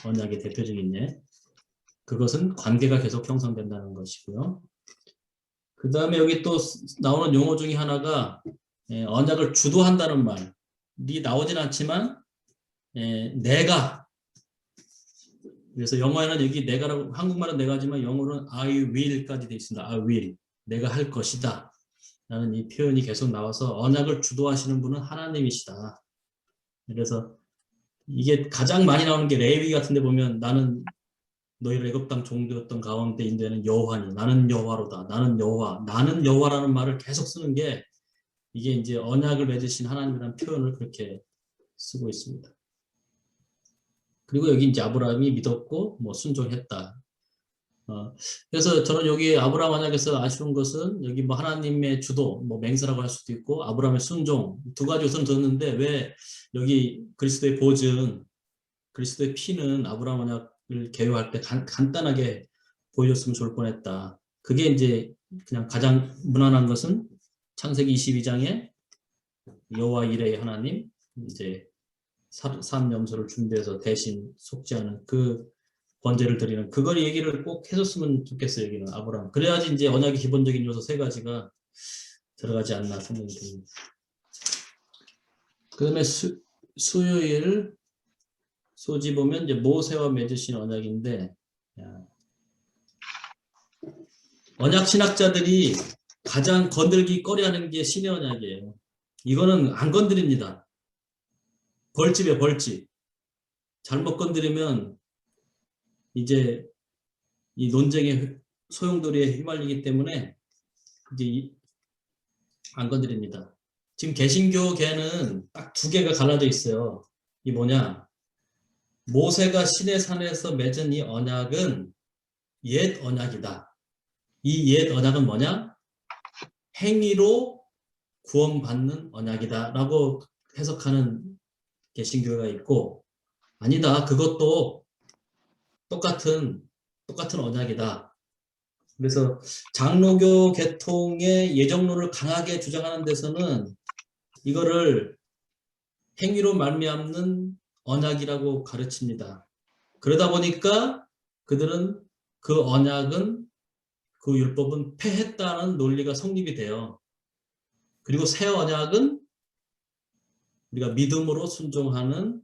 언약의 대표적인 예. 그것은 관계가 계속 형성된다는 것이고요. 그 다음에 여기 또 나오는 용어 중에 하나가 언약을 주도한다는 말이 나오진 않지만 내가, 그래서 영어에는 여기 내가라고, 한국말은 내가지만 영어로는 I will까지 되어 있습니다. I will, 내가 할 것이다 라는 이 표현이 계속 나와서 언약을 주도하시는 분은 하나님이시다. 그래서 이게 가장 많이 나오는 게 레위기 같은 데 보면 나는 너희를 애굽 땅 종되었던 가운데 인도에는 여호와니, 나는 여호와로다, 나는 여호와, 나는 여호와라는 말을 계속 쓰는 게 이게 이제 언약을 맺으신 하나님이라는 표현을 그렇게 쓰고 있습니다. 그리고 여기 이제 아브라함이 믿었고 뭐 순종했다. 그래서 저는 여기 아브라함 언약에서 아쉬운 것은 여기 뭐 하나님의 주도, 뭐 맹세라고 할 수도 있고 아브라함의 순종, 2가지 우선 뒀는데 왜 여기 그리스도의 보증, 그리스도의 피는 아브라함 언약을 개요할 때 간단하게 보여줬으면 좋을 뻔했다. 그게 이제 그냥 가장 무난한 것은 창세기 22장에 여호와 이레의 하나님, 이제 산염소를 준비해서 대신 속죄하는 그 번제를 드리는 그걸 얘기를 꼭 해줬으면 좋겠어요. 여기는 아브라함. 그래야지 이제 언약의 기본적인 요소 3가지가 들어가지 않나 생각이 듭니다. 그 다음에 수요일 소지 보면 이제 모세와 맺으신 언약인데, 언약 신학자들이 가장 건들기 꺼려하는 게 신의 언약이에요. 이거는 안 건드립니다. 벌집이에요, 벌집. 잘못 건드리면 이제 이 논쟁의 소용돌이에 휘말리기 때문에 이제 안 건드립니다. 지금 개신교계는 딱 두 개가 갈라져 있어요. 이 뭐냐? 모세가 시내산에서 맺은 이 언약은 옛 언약이다. 이 옛 언약은 뭐냐? 행위로 구원받는 언약이다 라고 해석하는 개신교가 있고, 아니다, 그것도 똑같은 언약이다. 그래서 장로교 계통의 예정론을 강하게 주장하는 데서는 이거를 행위로 말미암는 언약이라고 가르칩니다. 그러다 보니까 그들은 그 언약은, 그 율법은 폐했다는 논리가 성립이 돼요. 그리고 새 언약은 우리가 믿음으로 순종하는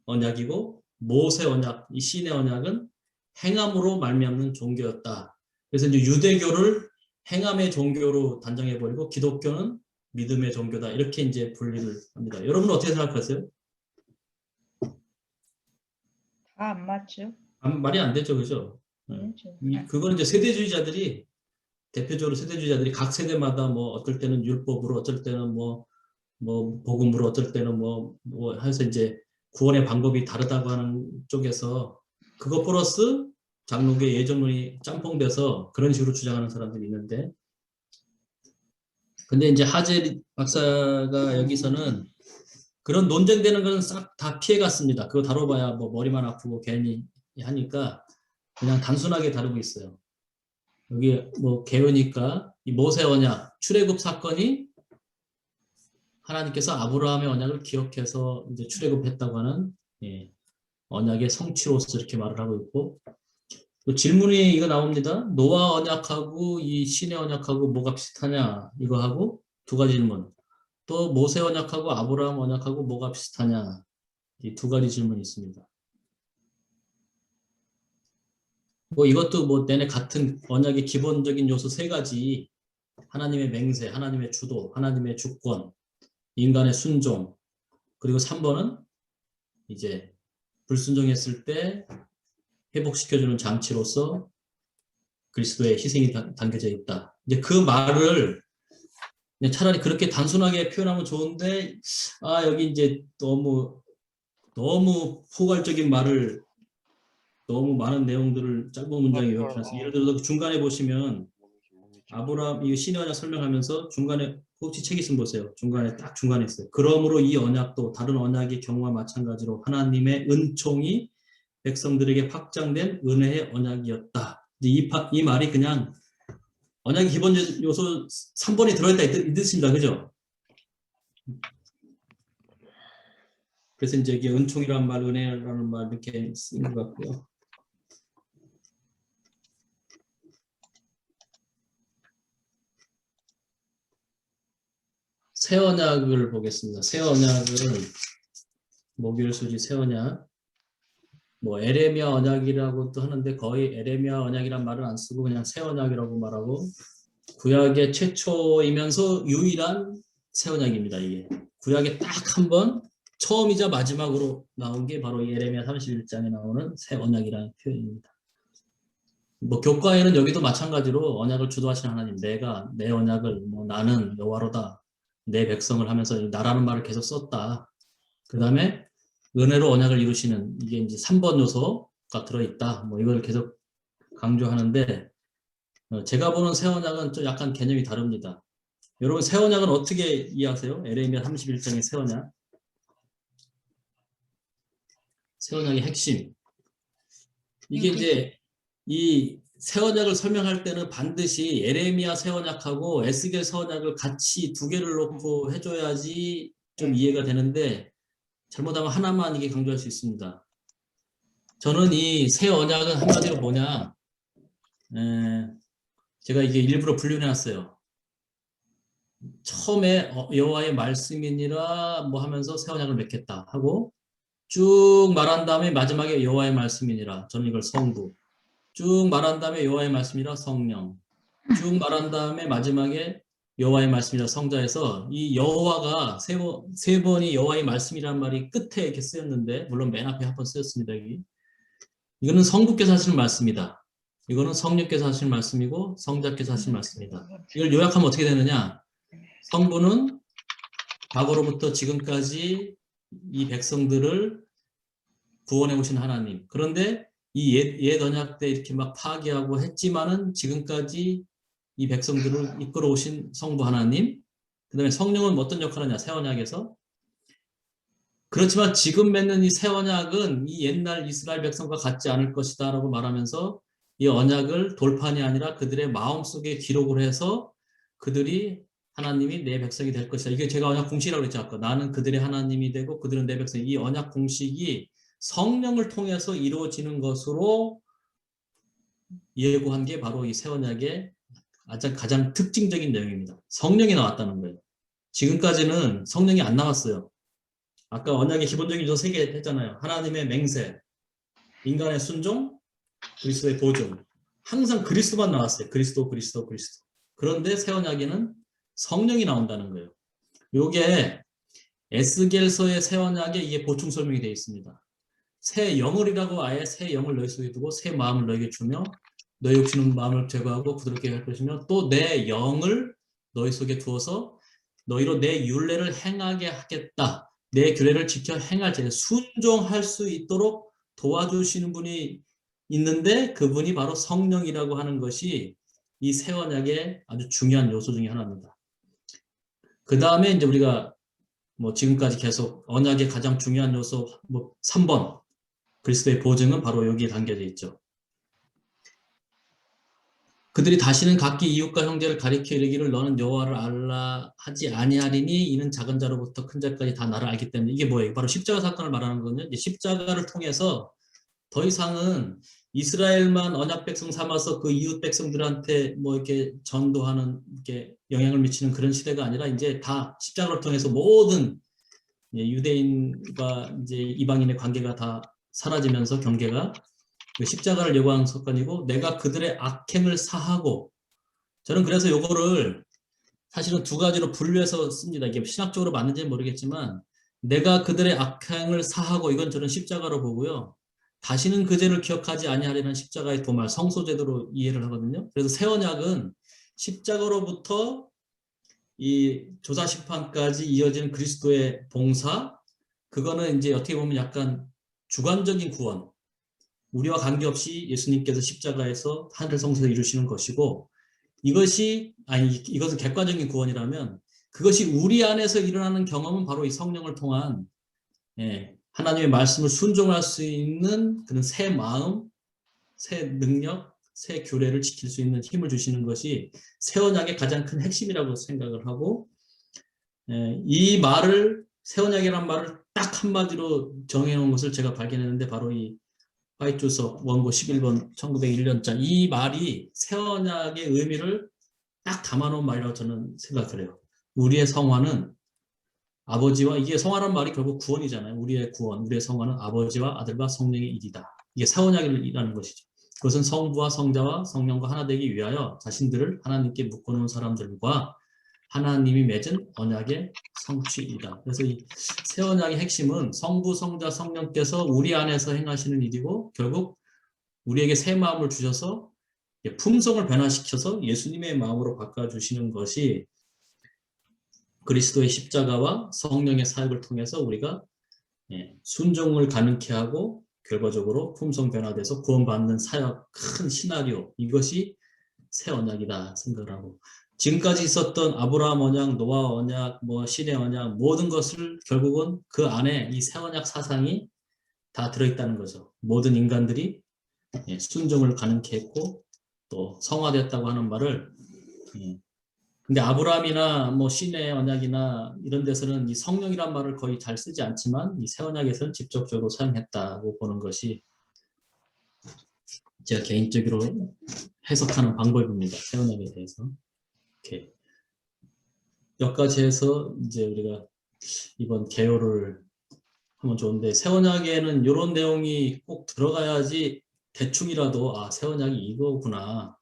언약이고, 모세 언약, 이 신의 언약은 행함으로 말미암는 종교였다. 그래서 이제 유대교를 행함의 종교로 단정해버리고 기독교는 믿음의 종교다. 이렇게 이제 분리를 합니다. 여러분은 어떻게 생각하세요? 다 안 맞죠? 말이 안 되죠, 그죠? 그건 이제 세대주의자들이, 대표적으로 세대주의자들이 각 세대마다 뭐 어떨 때는 율법으로, 어떨 때는 뭐 복음으로, 어떨 때는 뭐 해서 이제 구원의 방법이 다르다고 하는 쪽에서 그거 플러스 장로교의 예정론이 짬뽕돼서 그런 식으로 주장하는 사람들이 있는데, 근데 이제 하재 박사가 여기서는 그런 논쟁되는 거는 싹 다 피해갔습니다. 그거 다뤄봐야 뭐 머리만 아프고 괜히 하니까 그냥 단순하게 다루고 있어요. 여기 뭐 개요니까 이 모세 언약, 출애굽 사건이 하나님께서 아브라함의 언약을 기억해서 이제 출애굽했다고 하는 언약의 성취로서 이렇게 말을 하고 있고, 또 질문이 이거 나옵니다. 노아 언약하고 이 신의 언약하고 뭐가 비슷하냐, 이거 하고 두 가지 질문. 또 모세 언약하고 아브라함 언약하고 뭐가 비슷하냐, 이 두 가지 질문이 있습니다. 뭐 이것도 뭐 내내 같은 언약의 기본적인 요소 세 가지, 하나님의 맹세, 하나님의 주도, 하나님의 주권, 인간의 순종, 그리고 3번은 이제 불순종했을 때 회복시켜주는 장치로서 그리스도의 희생이 담겨져 있다. 이제 그 말을 차라리 그렇게 단순하게 표현하면 좋은데, 여기 이제 너무 포괄적인 말을, 너무 많은 내용들을 짧은 문장에 요약해놨어요. 예를 들어서 중간에 보시면 아브라함, 이 신의 언약 설명하면서 중간에 혹시 책 있으면 보세요. 딱 중간에 있어요. 그러므로 이 언약도 다른 언약의 경우와 마찬가지로 하나님의 은총이 백성들에게 확장된 은혜의 언약이었다. 이 말이 그냥 언약의 기본 요소 3번이 들어있다 이 뜻입니다. 그죠? 그래서 이제 이게 은총이라는 말, 은혜라는 말 이렇게 쓰는 것 같고요. 새 언약을 보겠습니다. 새 언약은 목요일 수지 새 언약, 뭐 에레미야 언약이라고도 하는데 거의 에레미야 언약이란 말을 안 쓰고 그냥 새 언약이라고 말하고, 구약의 최초이면서 유일한 새 언약입니다. 이게 구약에 딱 한 번 처음이자 마지막으로 나온 게 바로 이 에레미야 31장에 나오는 새 언약이라는 표현입니다. 뭐 교과에는 여기도 마찬가지로 언약을 주도하시는 하나님, 내가 내 언약을, 뭐 나는 여호와로다, 내 백성을 하면서 나라는 말을 계속 썼다. 그 다음에 은혜로 언약을 이루시는, 이게 이제 3번 요소가 들어있다. 뭐 이걸 계속 강조하는데, 제가 보는 새 언약은 좀 약간 개념이 다릅니다. 여러분 새 언약은 어떻게 이해하세요? 에레미야 31장의 새 언약. 새 언약의 핵심. 이게 이제 이 새 언약을 설명할 때는 반드시 에레미야 새 언약하고 에스겔 새 언약을 같이 두 개를 놓고 해줘야지 좀 이해가 되는데, 잘못하면 하나만 이게 강조할 수 있습니다. 저는 이 새 언약은 한마디로 뭐냐, 제가 이게 일부러 분류해놨어요. 처음에 여호와의 말씀이니라 뭐 하면서 새 언약을 맺겠다 하고 쭉 말한 다음에 마지막에 여호와의 말씀이니라, 저는 이걸 성부, 쭉 말한 다음에 여호와의 말씀이라 성령, 쭉 말한 다음에 마지막에 여호와의 말씀이라 성자에서 이 여호와가 세 번이 여호와의 말씀이라는 말이 끝에 이렇게 쓰였는데, 물론 맨 앞에 한 번 쓰였습니다. 이거는 성부께서 하시는 말씀이다. 이거는 성령께서 하시는 말씀이고 성자께서 하시는 말씀이다. 이걸 요약하면 어떻게 되느냐? 성부는 과거로부터 지금까지 이 백성들을 구원해 오신 하나님. 그런데 이 옛 언약 때 이렇게 막 파괴하고 했지만은 지금까지 이 백성들을 이끌어 오신 성부 하나님. 그 다음에 성령은 어떤 역할을 하냐? 새 언약에서. 그렇지만 지금 맺는 이 새 언약은 이 옛날 이스라엘 백성과 같지 않을 것이다 라고 말하면서 이 언약을 돌판이 아니라 그들의 마음속에 기록을 해서 그들이 하나님이 내 백성이 될 것이다. 이게 제가 언약 공식이라고 그랬죠. 아까 나는 그들의 하나님이 되고 그들은 내 백성이. 이 언약 공식이 성령을 통해서 이루어지는 것으로 예고한 게 바로 이 새 언약의 가장 특징적인 내용입니다. 성령이 나왔다는 거예요. 지금까지는 성령이 안 나왔어요. 아까 언약의 기본적인 요소 3개 했잖아요. 하나님의 맹세, 인간의 순종, 그리스도의 보증. 항상 그리스도만 나왔어요. 그리스도. 그런데 새 언약에는 성령이 나온다는 거예요. 요게 에스겔서의 새 언약에 이게 보충 설명이 되어 있습니다. 새 영을이라고 아예 새 영을 너희 속에 두고 새 마음을 너희에게 주며 너희 욕심은 마음을 제거하고 부드럽게 할 것이며 또 내 영을 너희 속에 두어서 너희로 내 율례를 행하게 하겠다. 내 규례를 지켜 행할 때 순종할 수 있도록 도와주시는 분이 있는데 그분이 바로 성령이라고 하는 것이 이 새 언약의 아주 중요한 요소 중에 하나입니다. 그 다음에 이제 우리가 뭐 지금까지 계속 언약의 가장 중요한 요소 3번 그리스도의 보증은 바로 여기에 담겨져 있죠. 그들이 다시는 각기 이웃과 형제를 가리켜 이르기를 너는 여호와를 알라 하지 아니하리니 이는 작은 자로부터 큰 자까지 다 나를 알기 때문에. 이게 뭐예요? 바로 십자가 사건을 말하는 거거든요. 이제 십자가를 통해서 더 이상은 이스라엘만 언약 백성 삼아서 그 이웃 백성들한테 뭐 이렇게 전도하는 이렇게 영향을 미치는 그런 시대가 아니라 이제 다 십자가를 통해서 모든 유대인과 이제 이방인의 관계가 다 사라지면서 경계가 그 십자가를 예고하는 사건이고 내가 그들의 악행을 사하고 저는 그래서 요거를 사실은 2가지로 분류해서 씁니다. 이게 신학적으로 맞는지는 모르겠지만 내가 그들의 악행을 사하고 이건 저는 십자가로 보고요. 다시는 그 죄를 기억하지 아니하려는 십자가의 도말 성소제도로 이해를 하거든요. 그래서 새 언약은 십자가로부터 이 조사심판까지 이어지는 그리스도의 봉사 그거는 이제 어떻게 보면 약간 주관적인 구원 우리와 관계없이 예수님께서 십자가에서 하늘 성소를 이루시는 것이고 이것은 객관적인 구원이라면 그것이 우리 안에서 일어나는 경험은 바로 이 성령을 통한 하나님의 말씀을 순종할 수 있는 그런 새 마음, 새 능력, 새 규례를 지킬 수 있는 힘을 주시는 것이 새 언약의 가장 큰 핵심이라고 생각을 하고 이 말을 새 언약이라는 말을 딱 한마디로 정해놓은 것을 제가 발견했는데 바로 이 화이트주석 원고 11번 1901년자 이 말이 새 언약의 의미를 딱 담아놓은 말이라고 저는 생각을 해요. 우리의 성화는 아버지와 이게 성화라는 말이 결국 구원이잖아요. 우리의 구원, 우리의 성화는 아버지와 아들과 성령의 일이다. 이게 새 언약이라는 것이죠. 그것은 성부와 성자와 성령과 하나 되기 위하여 자신들을 하나님께 묶어놓은 사람들과 하나님이 맺은 언약의 성취이다. 그래서 이 새 언약의 핵심은 성부, 성자, 성령께서 우리 안에서 행하시는 일이고 결국 우리에게 새 마음을 주셔서 품성을 변화시켜서 예수님의 마음으로 바꿔주시는 것이 그리스도의 십자가와 성령의 사역을 통해서 우리가 순종을 가능케 하고 결과적으로 품성 변화돼서 구원받는 사역 큰 시나리오 이것이 새 언약이다 생각을 하고 지금까지 있었던 아브라함 언약, 노아 언약, 신의 언약 모든 것을 결국은 그 안에 이 새 언약 사상이 다 들어있다는 거죠. 모든 인간들이 순종을 가능케 했고 또 성화됐다고 하는 말을 근데 아브라함이나 신의 언약이나 이런 데서는 이 성령이란 말을 거의 잘 쓰지 않지만 이 새 언약에서는 직접적으로 사용했다고 보는 것이 제가 개인적으로 해석하는 방법입니다. 새 언약에 대해서. 이렇게 여기까지 해서 이제 우리가 이번 개요를 하면 좋은데 새 언약에는 이런 내용이 꼭 들어가야지 대충이라도 새 언약이 이거구나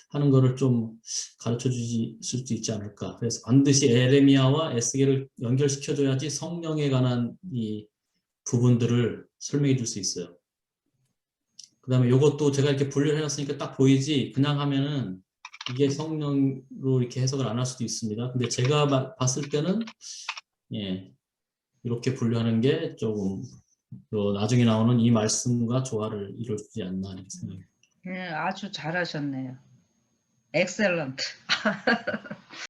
하는 거를 좀 가르쳐 주실 수도 있지 않을까. 그래서 반드시 에레미야와 에스겔을 연결시켜 줘야지 성령에 관한 이 부분들을 설명해 줄 수 있어요. 그 다음에 요것도 제가 이렇게 분류를 해놨으니까 딱 보이지, 그냥 하면은 이게 성령으로 이렇게 해석을 안 할 수도 있습니다. 근데 제가 봤을 때는, 예, 이렇게 분류하는 게 조금, 나중에 나오는 이 말씀과 조화를 이루지 않나, 이렇게 생각해요. 예, 아주 잘하셨네요. 엑셀런트.